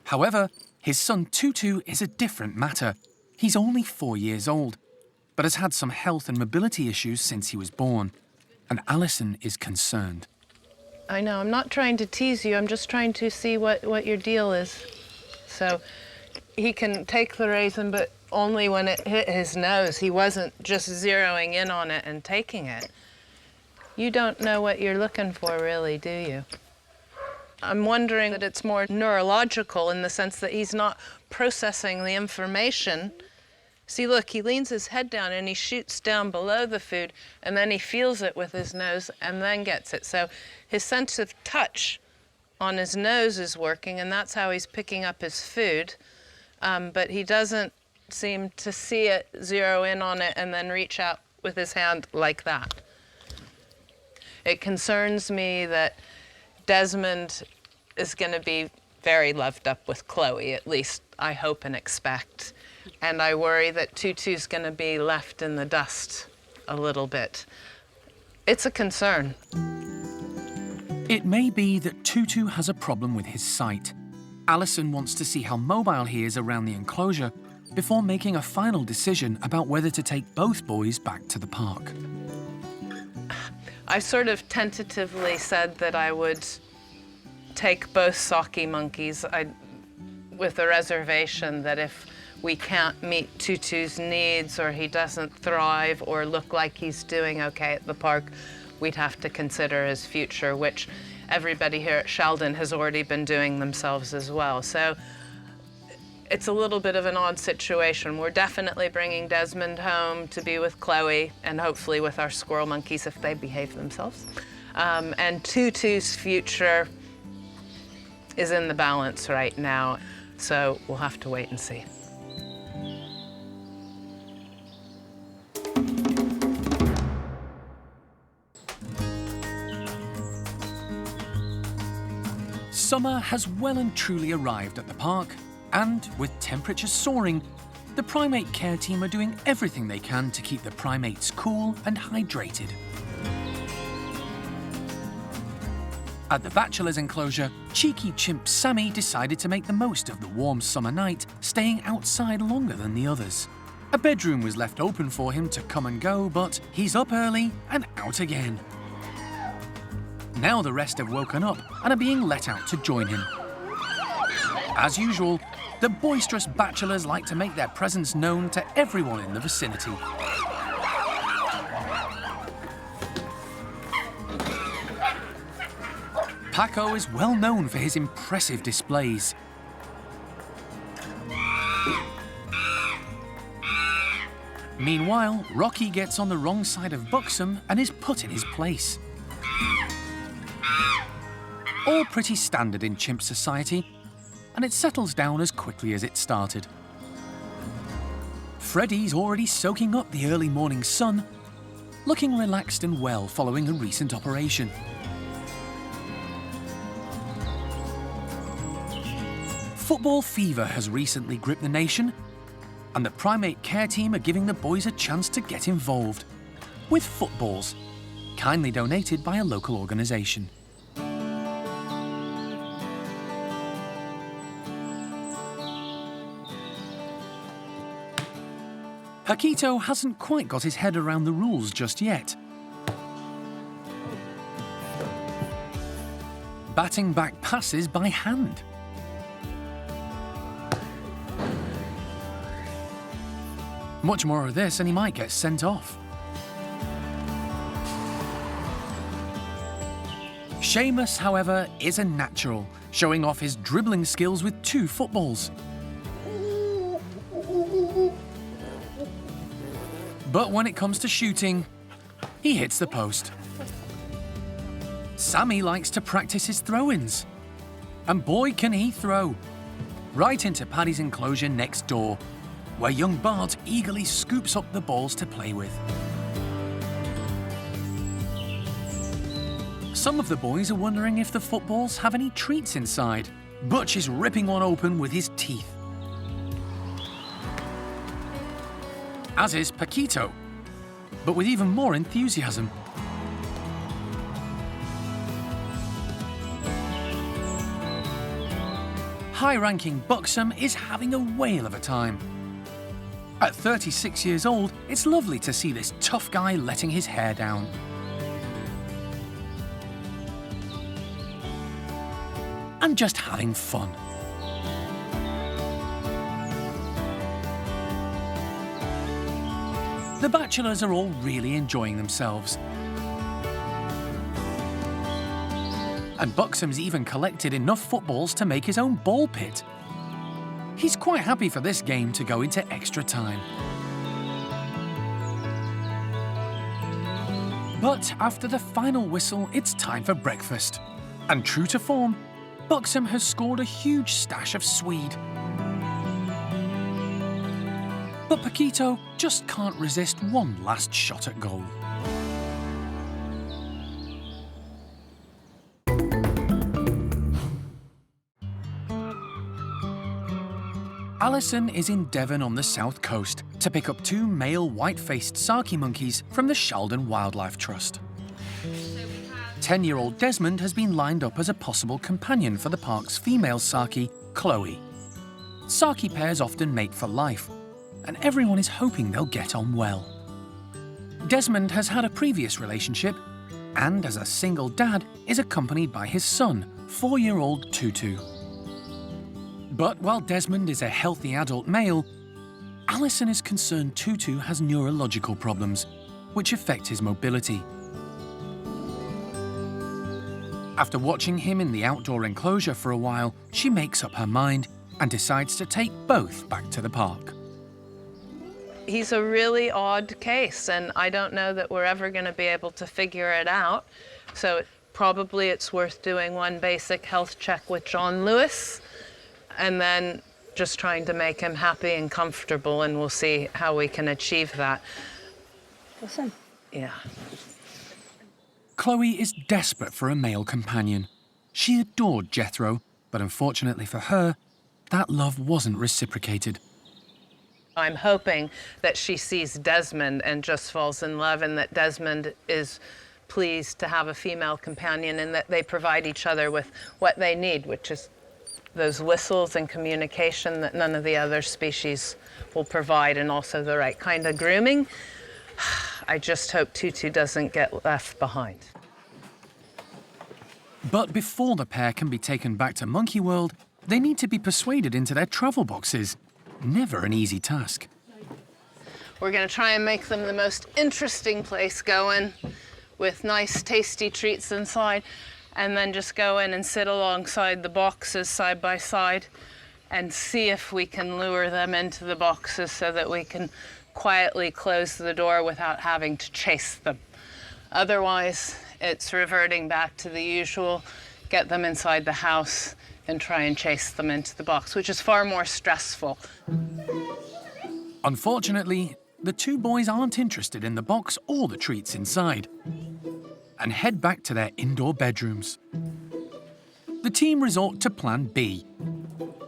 However, his son Tutu is a different matter. He's only 4 years old, but has had some health and mobility issues since he was born, and Alison is concerned. I know, I'm not trying to tease you, I'm just trying to see what your deal is. So, he can take the raisin, but only when it hit his nose. He wasn't just zeroing in on it and taking it. You don't know what you're looking for, really, do you? I'm wondering that it's more neurological in the sense that he's not processing the information. See, look, he leans his head down and he shoots down below the food, and then he feels it with his nose and then gets it. So his sense of touch on his nose is working, and that's how he's picking up his food. But he doesn't seem to see it, zero in on it, and then reach out with his hand like that. It concerns me that Desmond is going to be very loved up with Chloe, at least I hope and expect. And I worry that Tutu's going to be left in the dust a little bit. It's a concern. It may be that Tutu has a problem with his sight. Alison wants to see how mobile he is around the enclosure before making a final decision about whether to take both boys back to the park. I sort of tentatively said that I would take both Saki monkeys with a reservation that if we can't meet Tutu's needs, or he doesn't thrive or look like he's doing okay at the park, we'd have to consider his future, which everybody here at Sheldon has already been doing themselves as well. So it's a little bit of an odd situation. We're definitely bringing Desmond home to be with Chloe and hopefully with our squirrel monkeys if they behave themselves. And Tutu's future is in the balance right now, so we'll have to wait and see. Summer has well and truly arrived at the park, And with temperatures soaring, the primate care team are doing everything they can to keep the primates cool and hydrated. At the bachelor's enclosure, cheeky chimp Sammy decided to make the most of the warm summer night, staying outside longer than the others. A bedroom was left open for him to come and go, but he's up early and out again. Now the rest have woken up and are being let out to join him. As usual, the boisterous bachelors like to make their presence known to everyone in the vicinity. Paco is well known for his impressive displays. Meanwhile, Rocky gets on the wrong side of Buxom and is put in his place. All pretty standard in chimp society, and it settles down as quickly as it started. Freddy's already soaking up the early morning sun, looking relaxed and well following a recent operation. Football fever has recently gripped the nation, and the primate care team are giving the boys a chance to get involved with footballs, kindly donated by a local organisation. Paquito hasn't quite got his head around the rules just yet. Batting back passes by hand. Much more of this and he might get sent off. Seamus, however, is a natural, showing off his dribbling skills with 2 footballs. But when it comes to shooting, he hits the post. Sammy likes to practice his throw-ins. And boy can he throw. Right into Paddy's enclosure next door, where young Bart eagerly scoops up the balls to play with. Some of the boys are wondering if the footballs have any treats inside. Butch is ripping one open with his teeth. As is Paquito, but with even more enthusiasm. High-ranking Buxom is having a whale of a time. At 36 years old, it's lovely to see this tough guy letting his hair down. And just having fun. The bachelors are all really enjoying themselves. And Buxom's even collected enough footballs to make his own ball pit. He's quite happy for this game to go into extra time. But after the final whistle, it's time for breakfast. And true to form, Buxom has scored a huge stash of swede. But Paquito just can't resist one last shot at goal. Alison is in Devon on the south coast to pick up 2 male white-faced Saki monkeys from the Sheldon Wildlife Trust. 10-year-old Desmond has been lined up as a possible companion for the park's female Saki, Chloe. Saki pairs often mate for life, and everyone is hoping they'll get on well. Desmond has had a previous relationship, and as a single dad, is accompanied by his son, 4-year-old Tutu. But while Desmond is a healthy adult male, Alison is concerned Tutu has neurological problems, which affect his mobility. After watching him in the outdoor enclosure for a while, she makes up her mind and decides to take both back to the park. He's a really odd case, and I don't know that we're ever going to be able to figure it out. So probably it's worth doing one basic health check with John Lewis, and then just trying to make him happy and comfortable, and we'll see how we can achieve that. Listen. Yeah. Chloe is desperate for a male companion. She adored Jethro, but unfortunately for her, that love wasn't reciprocated. I'm hoping that she sees Desmond and just falls in love, and that Desmond is pleased to have a female companion, and that they provide each other with what they need, which is those whistles and communication that none of the other species will provide, and also the right kind of grooming. I just hope Tutu doesn't get left behind. But before the pair can be taken back to Monkey World, they need to be persuaded into their travel boxes. Never an easy task. We're gonna try and make them the most interesting place going, with nice tasty treats inside, and then just go in and sit alongside the boxes side by side and see if we can lure them into the boxes so that we can quietly close the door without having to chase them. Otherwise, it's reverting back to the usual, get them inside the house and try and chase them into the box, which is far more stressful. Unfortunately, the two boys aren't interested in the box or the treats inside, and head back to their indoor bedrooms. The team resort to Plan B,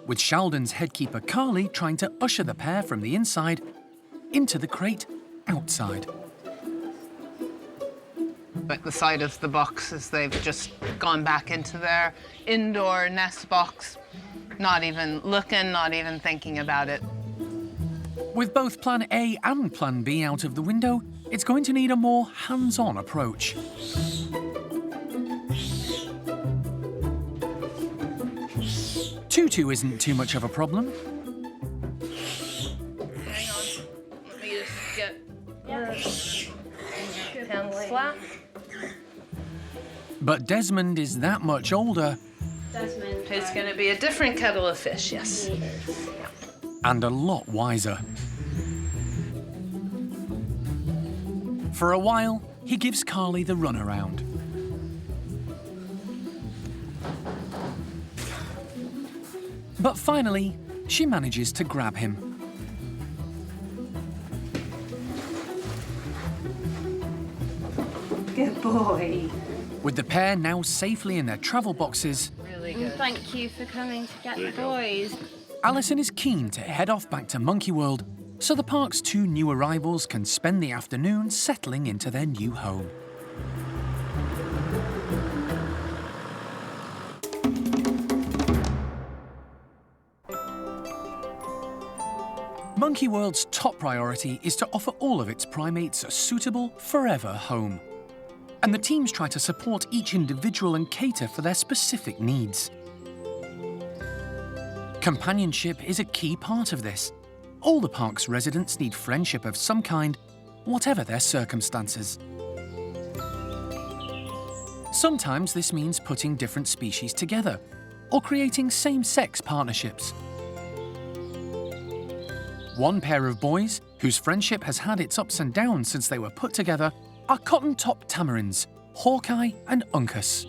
with Sheldon's headkeeper Carly trying to usher the pair from the inside into the crate outside. At the side of the boxes, they've just gone back into their indoor nest box, not even looking, not even thinking about it. With both Plan A and Plan B out of the window, it's going to need a more hands-on approach. Tutu isn't too much of a problem. Hang on, let me just get her hands flat. But Desmond is that much older. Desmond is going to be a different kettle of fish, yes. And a lot wiser. For a while, he gives Carly the runaround. But finally, she manages to grab him. Good boy. With the pair now safely in their travel boxes, Really good. Thank you for coming to get the boys. Alison is keen to head off back to Monkey World so the park's two new arrivals can spend the afternoon settling into their new home. Monkey World's top priority is to offer all of its primates a suitable, forever home. And the teams try to support each individual and cater for their specific needs. Companionship is a key part of this. All the park's residents need friendship of some kind, whatever their circumstances. Sometimes this means putting different species together, or creating same-sex partnerships. One pair of boys, whose friendship has had its ups and downs since they were put together, are cotton-top tamarins, Hawkeye and Uncas.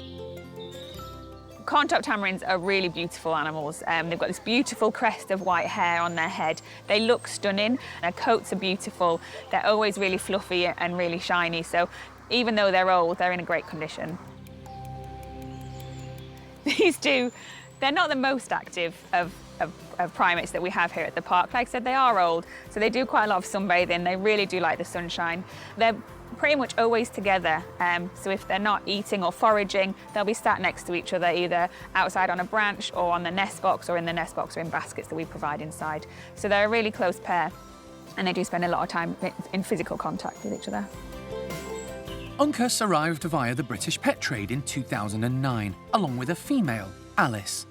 Corn-top tamarins are really beautiful animals. They've got this beautiful crest of white hair on their head. They look stunning. Their coats are beautiful. They're always really fluffy and really shiny. So even though they're old, they're in a great condition. These two, they're not the most active of primates that we have here at the park. Like I said, they are old, so they do quite a lot of sunbathing. They really do like the sunshine. They're pretty much always together, so if they're not eating or foraging, they'll be sat next to each other, either outside on a branch or on the nest box, or in the nest box or in baskets that we provide inside. So they're a really close pair, and they do spend a lot of time in physical contact with each other. Uncas arrived via the British pet trade in 2009, along with a female, Alice.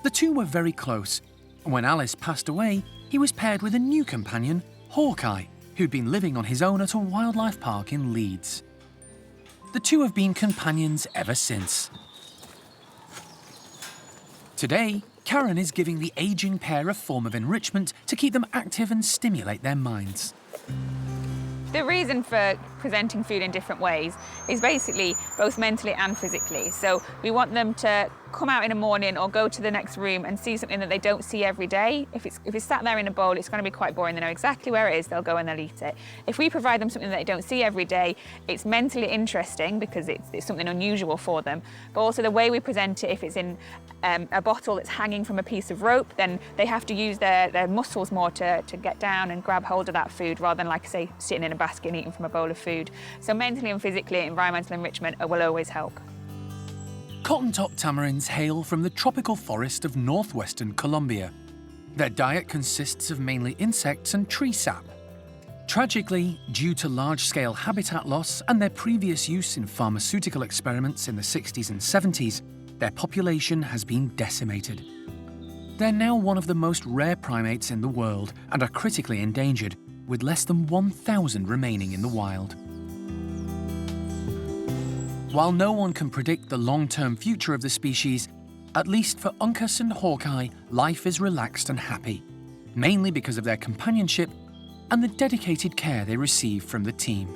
The two were very close. When Alice passed away, he was paired with a new companion, Hawkeye, who'd been living on his own at a wildlife park in Leeds. The two have been companions ever since. Today, Karen is giving the aging pair a form of enrichment to keep them active and stimulate their minds. The reason for presenting food in different ways is basically both mentally and physically. So we want them to come out in the morning or go to the next room and see something that they don't see every day. If it's sat there in a bowl, it's going to be quite boring. They know exactly where it is, they'll go and they'll eat it. If we provide them something that they don't see every day, it's mentally interesting because it's something unusual for them. But also the way we present it, if it's in a bottle that's hanging from a piece of rope, then they have to use their muscles more to get down and grab hold of that food rather than, like I say, sitting in a basket and eating from a bowl of food. So mentally and physically, environmental enrichment will always help. Cotton-top tamarins hail from the tropical forest of northwestern Colombia. Their diet consists of mainly insects and tree sap. Tragically, due to large-scale habitat loss and their previous use in pharmaceutical experiments in the 60s and 70s, their population has been decimated. They're now one of the most rare primates in the world and are critically endangered, with less than 1,000 remaining in the wild. While no one can predict the long-term future of the species, at least for Uncas and Hawkeye, life is relaxed and happy, mainly because of their companionship and the dedicated care they receive from the team.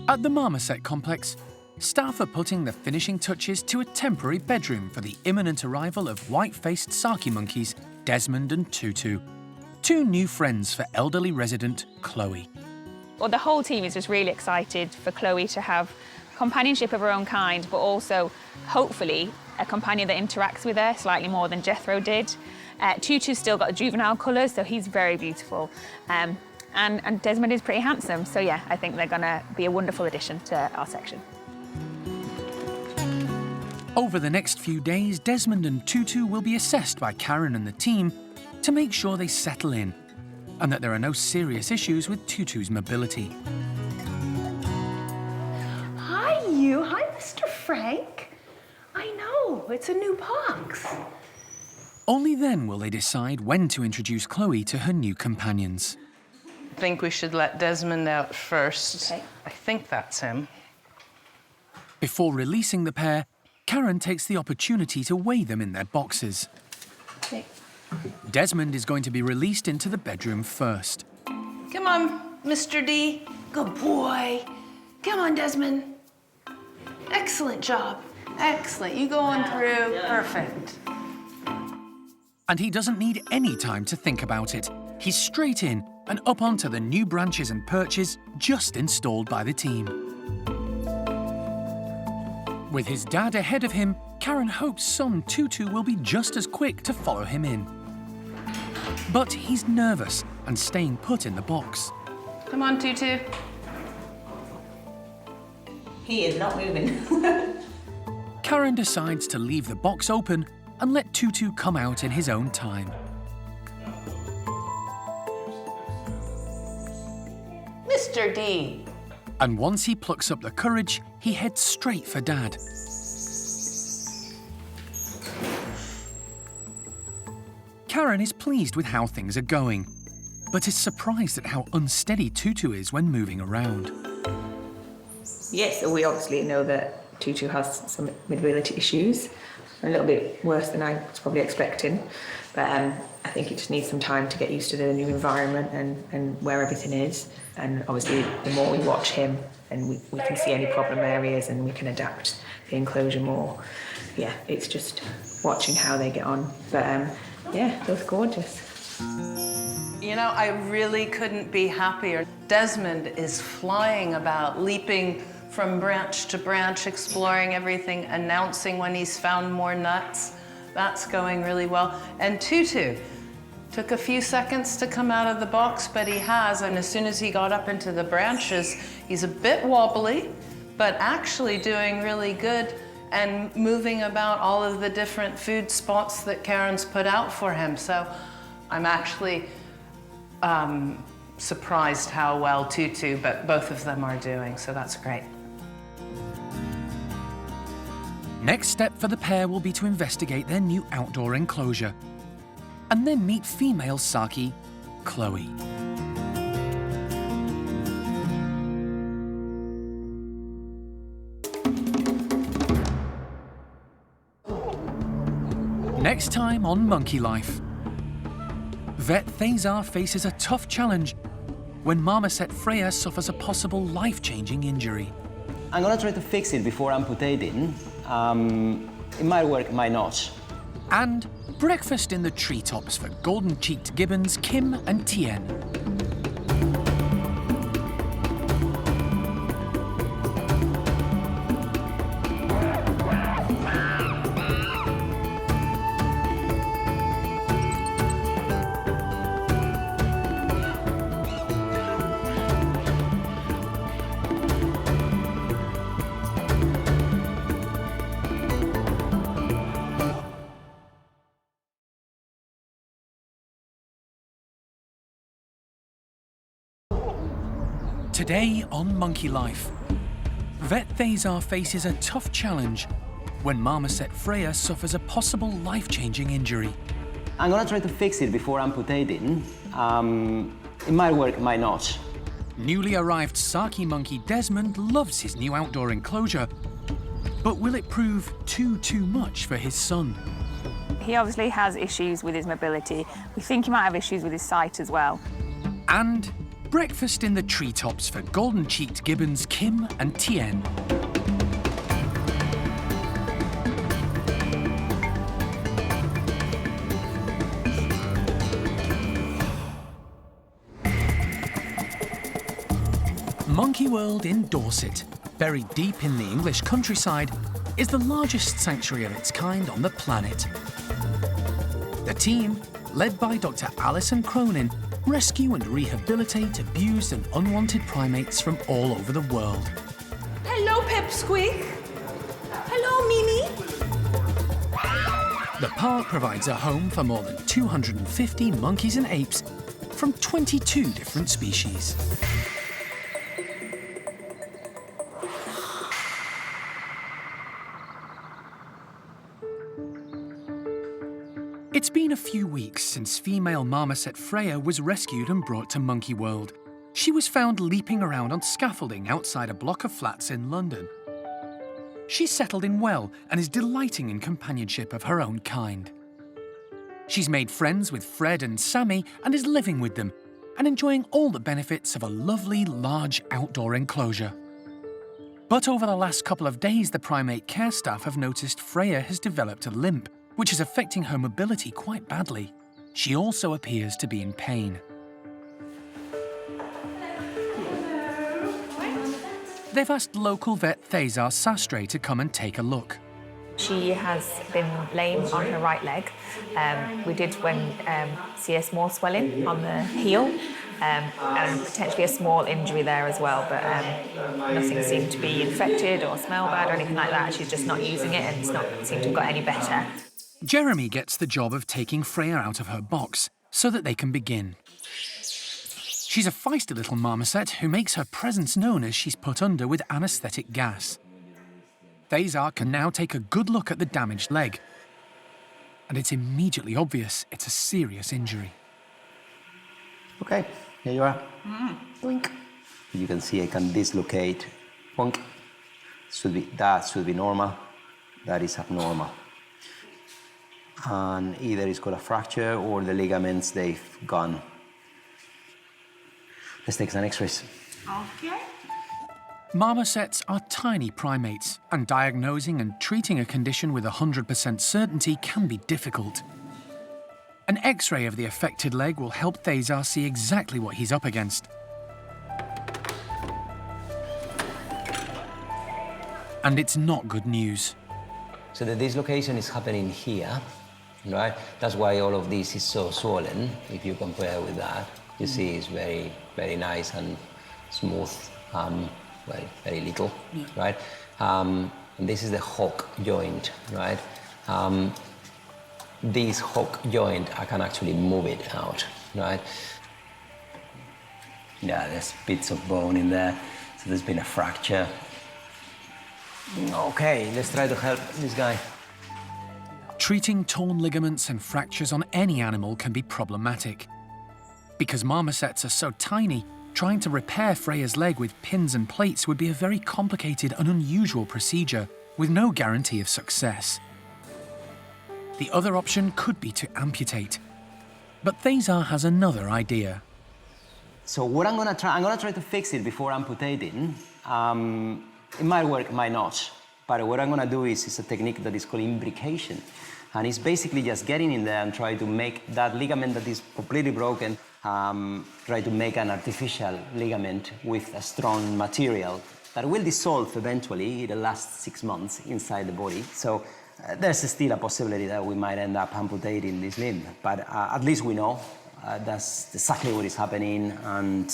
At the marmoset complex, staff are putting the finishing touches to a temporary bedroom for the imminent arrival of white-faced Saki monkeys, Desmond and Tutu, two new friends for elderly resident Chloe. Well, the whole team is just really excited for Chloe to have companionship of her own kind, but also, hopefully, a companion that interacts with her slightly more than Jethro did. Tutu's still got the juvenile colours, so he's very beautiful. And Desmond is pretty handsome, so yeah, I think they're gonna be a wonderful addition to our section. Over the next few days, Desmond and Tutu will be assessed by Karen and the team to make sure they settle in and that there are no serious issues with Tutu's mobility. Hi, you. Hi, Mr. Frank. I know, it's a new box. Only then will they decide when to introduce Chloe to her new companions. I think we should let Desmond out first. Okay. I think that's him. Before releasing the pair, Karen takes the opportunity to weigh them in their boxes. Okay. Desmond is going to be released into the bedroom first. Come on, Mr. D. Good boy. Come on, Desmond. Excellent job. Excellent. You go on through. Perfect. And he doesn't need any time to think about it. He's straight in and up onto the new branches and perches just installed by the team. With his dad ahead of him, Karen hopes son Tutu will be just as quick to follow him in. But he's nervous and staying put in the box. Come on, Tutu. He is not moving. Karen decides to leave the box open and let Tutu come out in his own time. Mr. D. And once he plucks up the courage, he heads straight for Dad. Karen is pleased with how things are going, but is surprised at how unsteady Tutu is when moving around. Yes, we obviously know that Tutu has some mobility issues, a little bit worse than I was probably expecting, but I think it just needs some time to get used to the new environment and where everything is. And obviously, the more we watch him, and we can see any problem areas and we can adapt the enclosure more. Yeah, it's just watching how they get on. But yeah, they look gorgeous. You know, I really couldn't be happier. Desmond is flying about, leaping from branch to branch, exploring everything, announcing when he's found more nuts. That's going really well. And Tutu took a few seconds to come out of the box, but he has, and as soon as he got up into the branches, he's a bit wobbly, but actually doing really good and moving about all of the different food spots that Karen's put out for him. So I'm actually surprised how well Tutu, but both of them are doing, so that's great. Next step for the pair will be to investigate their new outdoor enclosure, and then meet female Saki, Chloe. Next time on Monkey Life. Vet Cesar faces a tough challenge when marmoset Freya suffers a possible life-changing injury. I'm gonna try to fix it before amputating. It might work, it might not. And breakfast in the treetops for golden-cheeked gibbons Kim and Tien. Today on Monkey Life, vet Cesar faces a tough challenge when marmoset Freya suffers a possible life-changing injury. I'm gonna try to fix it before amputating. It might work, it might not. Newly arrived Saki monkey Desmond loves his new outdoor enclosure, but will it prove too much for his son? He obviously has issues with his mobility. We think he might have issues with his sight as well. And breakfast in the treetops for golden-cheeked gibbons Kim and Tien. Monkey World in Dorset, buried deep in the English countryside, is the largest sanctuary of its kind on the planet. The team, led by Dr. Alison Cronin, rescue and rehabilitate abused and unwanted primates from all over the world. Hello, Pipsqueak. Hello, Mimi. The park provides a home for more than 250 monkeys and apes from 22 different species. It's been a few weeks since female marmoset Freya was rescued and brought to Monkey World. She was found leaping around on scaffolding outside a block of flats in London. She's settled in well and is delighting in companionship of her own kind. She's made friends with Fred and Sammy and is living with them and enjoying all the benefits of a lovely, large outdoor enclosure. But over the last couple of days, the primate care staff have noticed Freya has developed a limp, which is affecting her mobility quite badly. She also appears to be in pain. They've asked local vet Cesar Sastre to come and take a look. She has been lame on her right leg. We did see a small swelling on the heel and potentially a small injury there as well, but nothing seemed to be infected or smell bad or anything like that. She's just not using it and it's not seemed to have got any better. Jeremy gets the job of taking Freya out of her box so that they can begin. She's a feisty little marmoset who makes her presence known as she's put under with anaesthetic gas. Cesar can now take a good look at the damaged leg, and it's immediately obvious it's a serious injury. Okay, here you are. Boink. You can see I can dislocate. Boink. That should be normal. That is abnormal. And either it's got a fracture or the ligaments, they've gone. Let's take some x-rays. Okay. Marmosets are tiny primates, and diagnosing and treating a condition with 100% certainty can be difficult. An X-ray of the affected leg will help Cesar see exactly what he's up against. And it's not good news. So the dislocation is happening here, right? That's why all of this is so swollen. If you compare with that, you see it's very, very nice and smooth. Very little, right? And this is the hook joint, right? This hook joint, I can actually move it out, right? Yeah, there's bits of bone in there, so there's been a fracture. Okay, let's try to help this guy. Treating torn ligaments and fractures on any animal can be problematic. Because marmosets are so tiny, trying to repair Freya's leg with pins and plates would be a very complicated and unusual procedure with no guarantee of success. The other option could be to amputate. But Cesar has another idea. So what I'm gonna try to fix it before amputating. It might work, might not. But what I'm gonna do is a technique that is called imbrication. And it's basically just getting in there and try to make that ligament that is completely broken, try to make an artificial ligament with a strong material that will dissolve eventually. It'll last 6 months inside the body. So there's still a possibility that we might end up amputating this limb. But at least we know that's exactly what is happening, and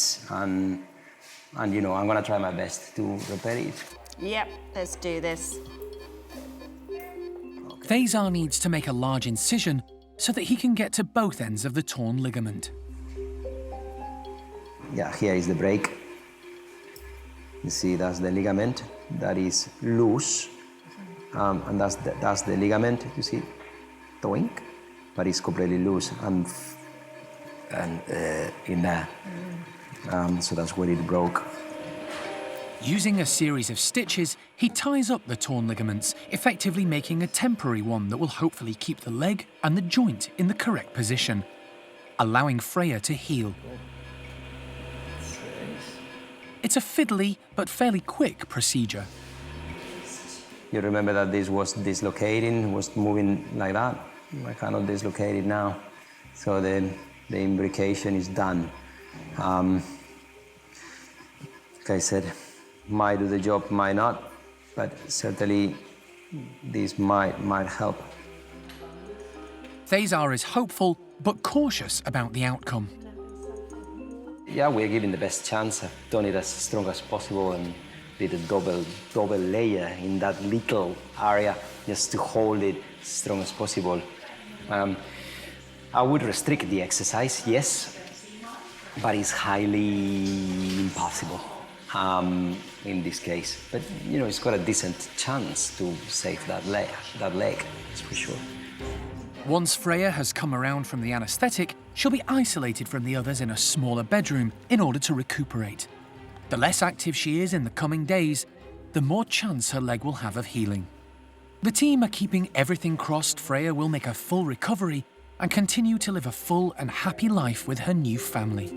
you know, I'm gonna try my best to repair it. Yep, let's do this. Cesar needs to make a large incision so that he can get to both ends of the torn ligament. Yeah, here is the break. You see, that's the ligament that is loose, and that's the ligament. You see, doink, but it's completely loose and in there. So that's where it broke. Using a series of stitches, he ties up the torn ligaments, effectively making a temporary one that will hopefully keep the leg and the joint in the correct position, allowing Freya to heal. It's a fiddly but fairly quick procedure. You remember that this was dislocating, was moving like that. I cannot dislocate it now. So the imbrication is done. Like I said, might do the job, might not, but certainly this might help. Cesar is hopeful but cautious about the outcome. Yeah, we're giving the best chance. I've done it as strong as possible and did a double layer in that little area just to hold it as strong as possible. I would restrict the exercise, yes, but it's highly impossible in this case. But you know, it's got a decent chance to save that leg, that's for sure. Once Freya has come around from the anaesthetic, she'll be isolated from the others in a smaller bedroom in order to recuperate. The less active she is in the coming days, the more chance her leg will have of healing. The team are keeping everything crossed Freya will make a full recovery and continue to live a full and happy life with her new family.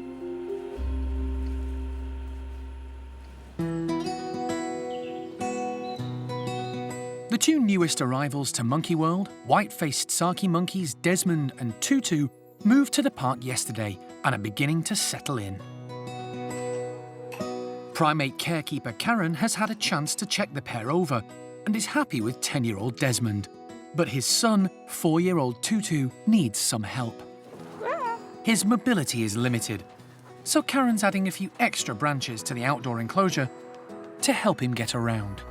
The two newest arrivals to Monkey World, white-faced Saki monkeys Desmond and Tutu, moved to the park yesterday and are beginning to settle in. Primate carekeeper Karen has had a chance to check the pair over and is happy with 10-year-old Desmond. But his son, 4-year-old Tutu, needs some help. His mobility is limited, so Karen's adding a few extra branches to the outdoor enclosure to help him get around.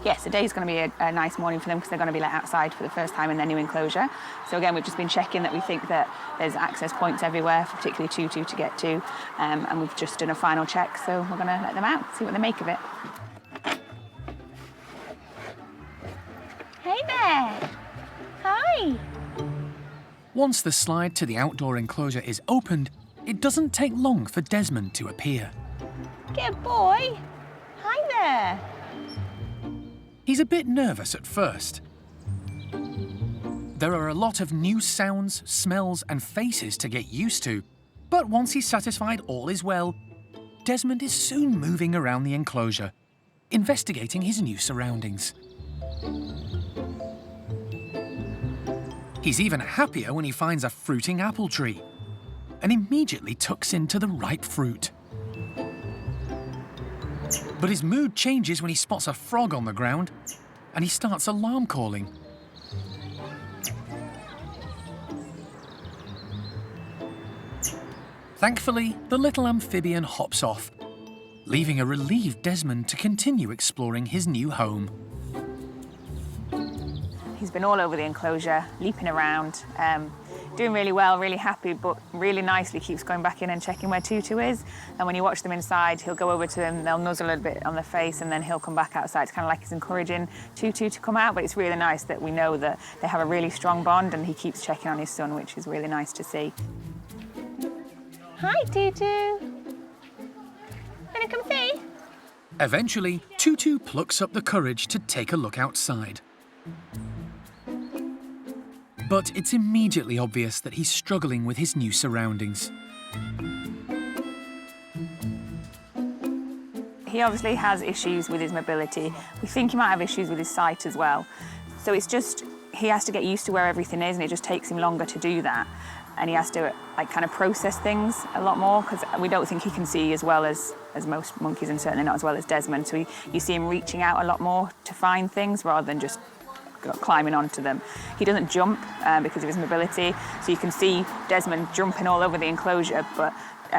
Yes, today's going to be a nice morning for them because they're going to be let outside for the first time in their new enclosure. So again, we've just been checking that we think that there's access points everywhere, particularly Tutu to get to, and we've just done a final check, so we're going to let them out, see what they make of it. Hey there! Hi! Once the slide to the outdoor enclosure is opened, it doesn't take long for Desmond to appear. Good boy! Hi there! He's a bit nervous at first. There are a lot of new sounds, smells and faces to get used to, but once he's satisfied all is well, Desmond is soon moving around the enclosure, investigating his new surroundings. He's even happier when he finds a fruiting apple tree and immediately tucks into the ripe fruit. But his mood changes when he spots a frog on the ground and he starts alarm calling. Thankfully, the little amphibian hops off, leaving a relieved Desmond to continue exploring his new home. He's been all over the enclosure, leaping around, doing really well, really happy, but really nicely keeps going back in and checking where Tutu is. And when you watch them inside, he'll go over to them, they'll nuzzle a little bit on their face, and then he'll come back outside. It's kind of like he's encouraging Tutu to come out, but it's really nice that we know that they have a really strong bond, and he keeps checking on his son, which is really nice to see. Hi, Tutu. Wanna come see? Eventually, Tutu plucks up the courage to take a look outside. But it's immediately obvious that he's struggling with his new surroundings. He obviously has issues with his mobility. We think he might have issues with his sight as well. So it's just, he has to get used to where everything is, and it just takes him longer to do that. And he has to like kind of process things a lot more, because we don't think he can see as well as most monkeys, and certainly not as well as Desmond. So you see him reaching out a lot more to find things rather than just climbing onto them. He doesn't jump because of his mobility, so you can see Desmond jumping all over the enclosure, but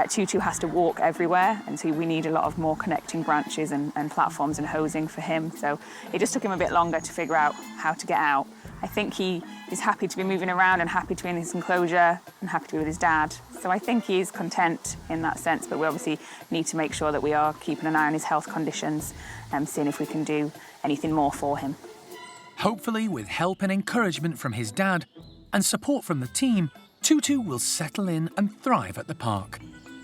Tutu has to walk everywhere, and so we need a lot of more connecting branches and platforms and hosing for him. So it just took him a bit longer to figure out how to get out. I think he is happy to be moving around and happy to be in his enclosure and happy to be with his dad. So I think he's content in that sense, but we obviously need to make sure that we are keeping an eye on his health conditions and seeing if we can do anything more for him. Hopefully, with help and encouragement from his dad and support from the team, Tutu will settle in and thrive at the park.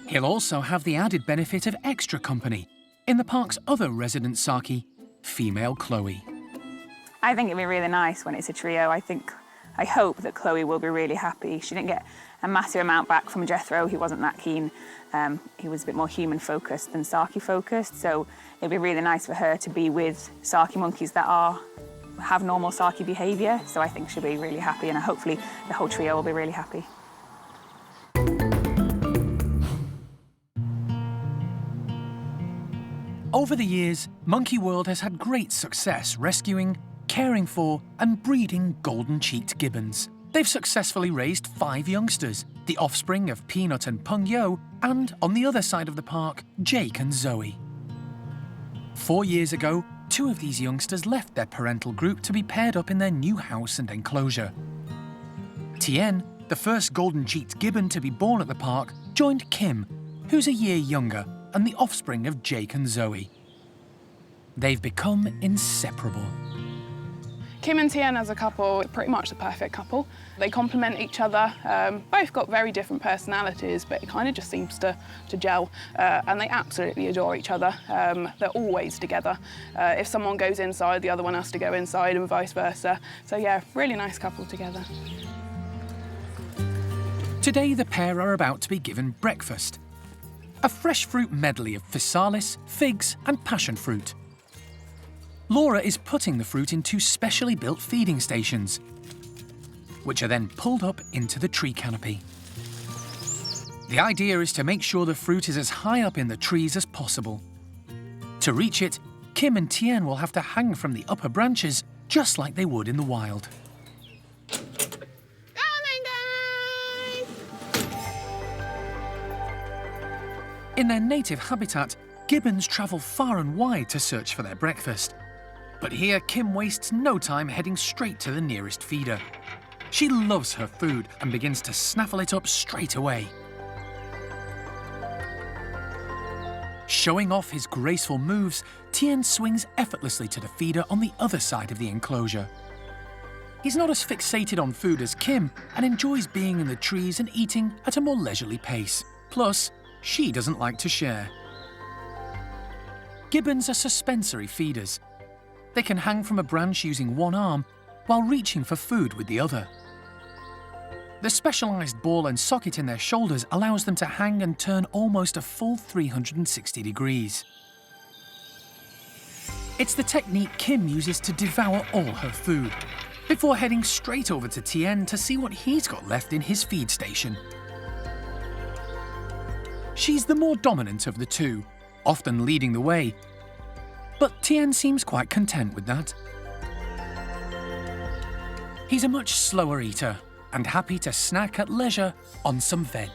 He'll also have the added benefit of extra company in the park's other resident Saki, female Chloe. I think it'd be really nice when it's a trio. I hope that Chloe will be really happy. She didn't get a massive amount back from Jethro. He wasn't that keen. He was a bit more human-focused than Saki-focused, so it'd be really nice for her to be with Saki monkeys that have normal Saki behaviour. So I think she'll be really happy, and hopefully the whole trio will be really happy. Over the years, Monkey World has had great success rescuing, caring for and breeding golden-cheeked gibbons. They've successfully raised 5 youngsters, the offspring of Peanut and Peng Yo, and, on the other side of the park, Jake and Zoe. 4 years ago, 2 of these youngsters left their parental group to be paired up in their new house and enclosure. Tien, the first golden-cheeked gibbon to be born at the park, joined Kim, who's a year younger, and the offspring of Jake and Zoe. They've become inseparable. Kim and Tien as a couple, pretty much the perfect couple. They complement each other. Both got very different personalities, but it kind of just seems to gel. And they absolutely adore each other. They're always together. If someone goes inside, the other one has to go inside and vice versa. So yeah, really nice couple together. Today, the pair are about to be given breakfast. A fresh fruit medley of physalis, figs and passion fruit. Laura is putting the fruit in 2 specially built feeding stations, which are then pulled up into the tree canopy. The idea is to make sure the fruit is as high up in the trees as possible. To reach it, Kim and Tien will have to hang from the upper branches, just like they would in the wild. In their native habitat, gibbons travel far and wide to search for their breakfast. But here, Kim wastes no time heading straight to the nearest feeder. She loves her food and begins to snaffle it up straight away. Showing off his graceful moves, Tien swings effortlessly to the feeder on the other side of the enclosure. He's not as fixated on food as Kim and enjoys being in the trees and eating at a more leisurely pace. Plus, she doesn't like to share. Gibbons are suspensory feeders. They can hang from a branch using one arm while reaching for food with the other. The specialised ball and socket in their shoulders allows them to hang and turn almost a full 360 degrees. It's the technique Kim uses to devour all her food, before heading straight over to Tien to see what he's got left in his feed station. She's the more dominant of the 2, often leading the way, but Tien seems quite content with that. He's a much slower eater and happy to snack at leisure on some veg.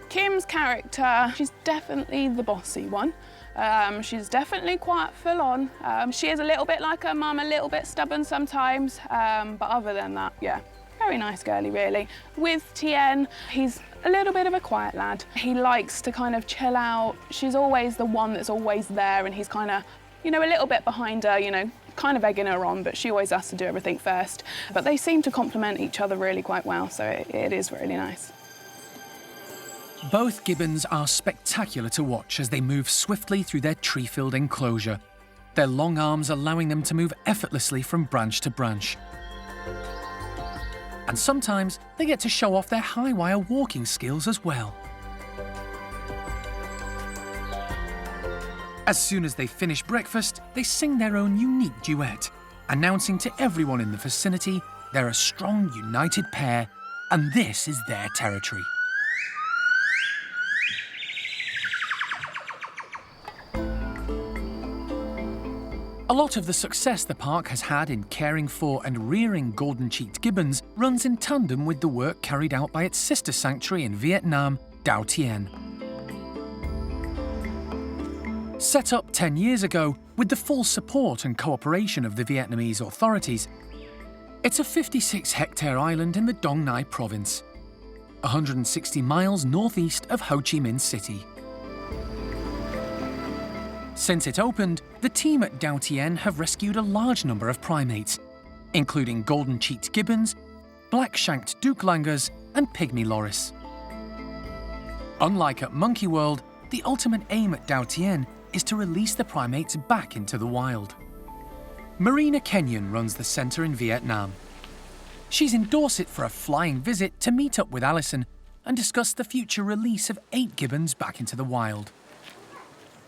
Kim's character, she's definitely the bossy one. She's definitely quite full on. She is a little bit like her mum, a little bit stubborn sometimes, but other than that, yeah, very nice girly really. With Tien, he's a little bit of a quiet lad. He likes to kind of chill out. She's always the one that's always there, and he's kind of, you know, a little bit behind her, you know, kind of egging her on, but she always has to do everything first. But they seem to complement each other really quite well, so it is really nice. Both gibbons are spectacular to watch as they move swiftly through their tree-filled enclosure, their long arms allowing them to move effortlessly from branch to branch. And sometimes they get to show off their high-wire walking skills as well. As soon as they finish breakfast, they sing their own unique duet, announcing to everyone in the vicinity they're a strong, united pair, and this is their territory. A lot of the success the park has had in caring for and rearing golden-cheeked gibbons runs in tandem with the work carried out by its sister sanctuary in Vietnam, Dau Tien. Set up 10 years ago with the full support and cooperation of the Vietnamese authorities, it's a 56-hectare island in the Dong Nai province, 160 miles northeast of Ho Chi Minh City. Since it opened, the team at Dau Tien have rescued a large number of primates, including golden-cheeked gibbons, black-shanked douklangers, and pygmy loris. Unlike at Monkey World, the ultimate aim at Dau Tien is to release the primates back into the wild. Marina Kenyon runs the centre in Vietnam. She's in Dorset for a flying visit to meet up with Alison and discuss the future release of 8 gibbons back into the wild.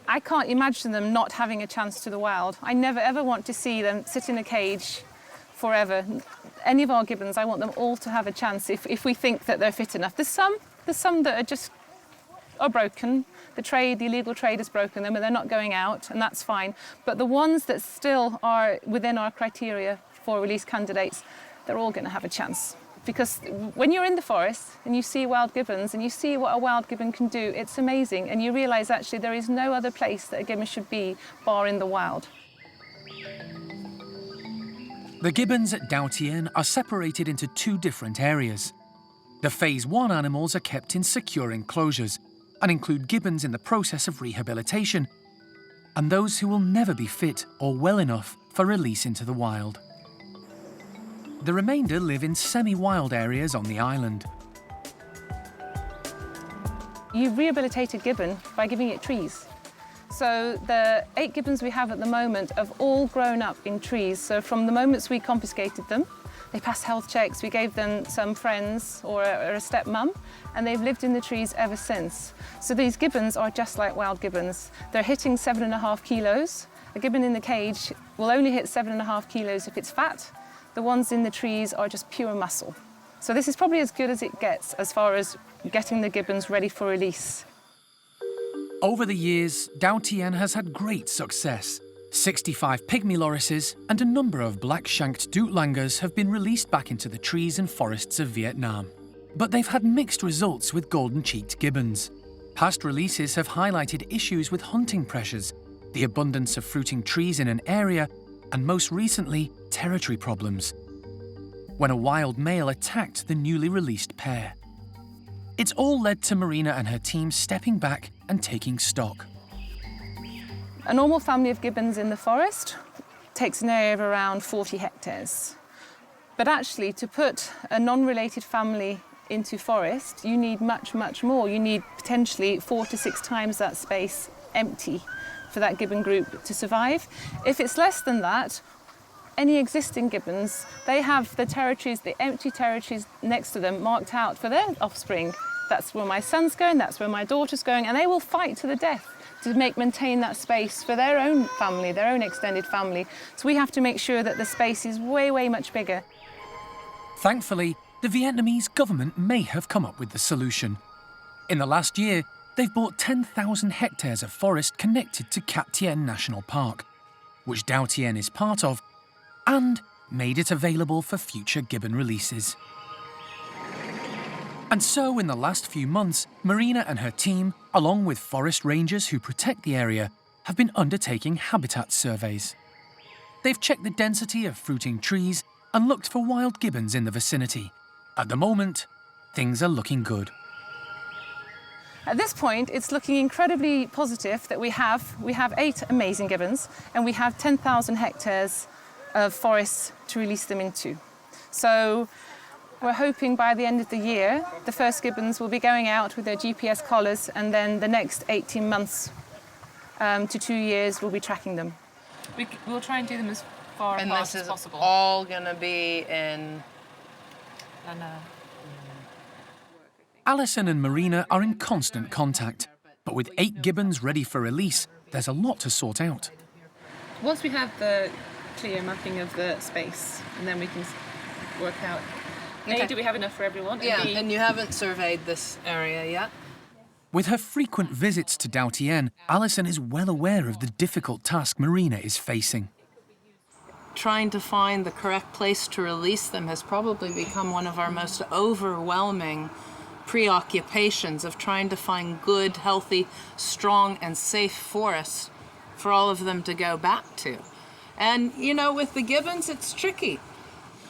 I can't imagine them not having a chance to the wild. I never ever want to see them sit in a cage forever. Any of our gibbons, I want them all to have a chance if we think that they're fit enough. There's some that are broken. The illegal trade has broken them and they're not going out, and that's fine. But the ones that still are within our criteria for release candidates, they're all going to have a chance. Because when you're in the forest and you see wild gibbons and you see what a wild gibbon can do, it's amazing. And you realise actually there is no other place that a gibbon should be bar in the wild. The gibbons at Dau Tien are separated into 2 different areas. The Phase 1 animals are kept in secure enclosures and include gibbons in the process of rehabilitation and those who will never be fit or well enough for release into the wild. The remainder live in semi-wild areas on the island. You rehabilitate a gibbon by giving it trees. So the 8 gibbons we have at the moment have all grown up in trees. So from the moments we confiscated them, they passed health checks, we gave them some friends or a stepmum, and they've lived in the trees ever since. So these gibbons are just like wild gibbons. They're hitting 7.5 kilos. A gibbon in the cage will only hit 7.5 kilos if it's fat. The ones in the trees are just pure muscle. So this is probably as good as it gets as far as getting the gibbons ready for release. Over the years, Dau Tien has had great success. 65 pygmy lorises and a number of black-shanked douklangers have been released back into the trees and forests of Vietnam. But they've had mixed results with golden-cheeked gibbons. Past releases have highlighted issues with hunting pressures, the abundance of fruiting trees in an area, and most recently, territory problems, when a wild male attacked the newly released pair. It's all led to Marina and her team stepping back and taking stock. A normal family of gibbons in the forest takes an area of around 40 hectares. But actually, to put a non-related family into forest, you need much, much more. You need potentially 4 to 6 times that space empty for that gibbon group to survive. If it's less than that, any existing gibbons, they have the territories, the empty territories next to them marked out for their offspring. That's where my son's going, that's where my daughter's going, and they will fight to the death to maintain that space for their own family, their own extended family. So we have to make sure that the space is way, way much bigger. Thankfully, the Vietnamese government may have come up with the solution. In the last year, they've bought 10,000 hectares of forest connected to Cat Tien National Park, which Dau Tien is part of, and made it available for future gibbon releases. And so, in the last few months, Marina and her team, along with forest rangers who protect the area, have been undertaking habitat surveys. They've checked the density of fruiting trees and looked for wild gibbons in the vicinity. At the moment, things are looking good. At this point, it's looking incredibly positive that we have 8 amazing gibbons and we have 10,000 hectares of forests to release them into. So we're hoping by the end of the year, the first gibbons will be going out with their GPS collars, and then the next 18 months to 2 years, we'll be tracking them. We'll try and do them as far apart as possible. And this is all going to be in... Alison and Marina are in constant contact, but with 8 gibbons ready for release, there's a lot to sort out. Once we have the clear mapping of the space, and then we can work out, A, do we have enough for everyone? Yeah, and B, and you haven't surveyed this area yet. With her frequent visits to Dao Tien, Alison is well aware of the difficult task Marina is facing. Trying to find the correct place to release them has probably become one of our most overwhelming preoccupations, of trying to find good, healthy, strong, and safe forests for all of them to go back to. And, you know, with the gibbons, it's tricky.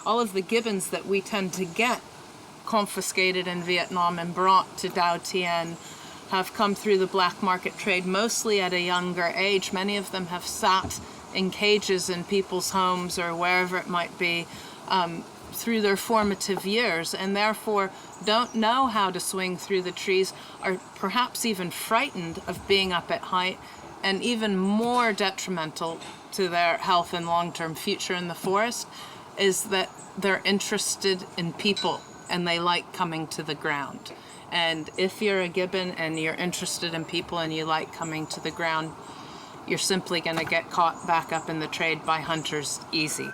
All of the gibbons that we tend to get confiscated in Vietnam and brought to Dao Tien have come through the black market trade mostly at a younger age. Many of them have sat in cages in people's homes or wherever it might be through their formative years, and therefore don't know how to swing through the trees, or perhaps even frightened of being up at height, and even more detrimental to their health and long-term future in the forest is that they're interested in people and they like coming to the ground. And if you're a gibbon and you're interested in people and you like coming to the ground, you're simply going to get caught back up in the trade by hunters easy.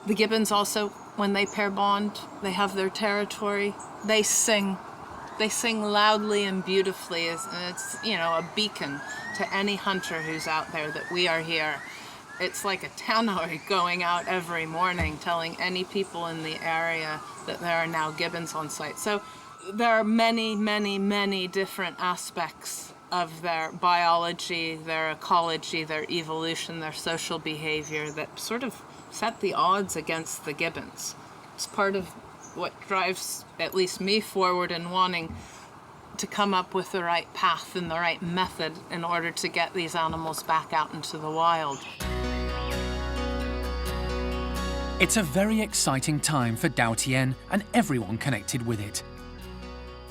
The gibbons also, when they pair bond, they have their territory, they sing. They sing loudly and beautifully, and it's, you know, a beacon to any hunter who's out there that we are here. It's like a tannoy going out every morning, telling any people in the area that there are now gibbons on site. So there are many, many, many different aspects of their biology, their ecology, their evolution, their social behavior that sort of set the odds against the gibbons. It's part of what drives at least me forward in wanting to come up with the right path and the right method in order to get these animals back out into the wild. It's a very exciting time for Dao Tien and everyone connected with it.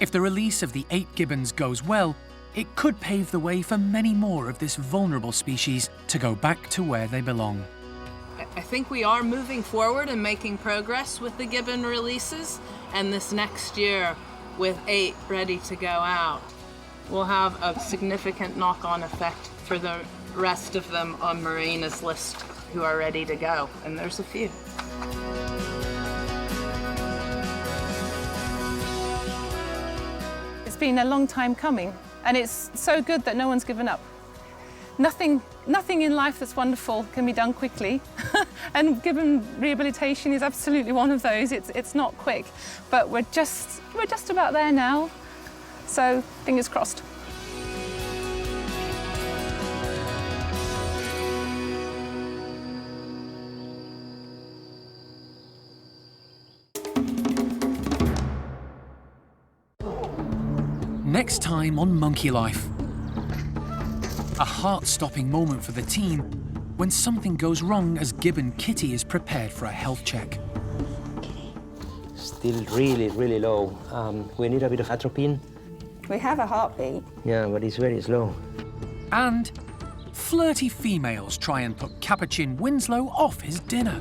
If the release of the 8 gibbons goes well, it could pave the way for many more of this vulnerable species to go back to where they belong. I think we are moving forward and making progress with the gibbon releases, and this next year, with 8 ready to go out, will have a significant knock-on effect for the rest of them on Marina's list who are ready to go, and there's a few. it's been a long time coming, and it's so good that no one's given up. Nothing in life that's wonderful can be done quickly, and gibbon rehabilitation is absolutely one of those. It's not quick, but we're just about there now. So fingers crossed. Next time on Monkey Life. A heart-stopping moment for the team when something goes wrong as Gibbon Kitty is prepared for a health check. Still really, really low. We need a bit of atropine. We have a heartbeat. Yeah, but it's very slow. And flirty females try and put Capuchin Winslow off his dinner.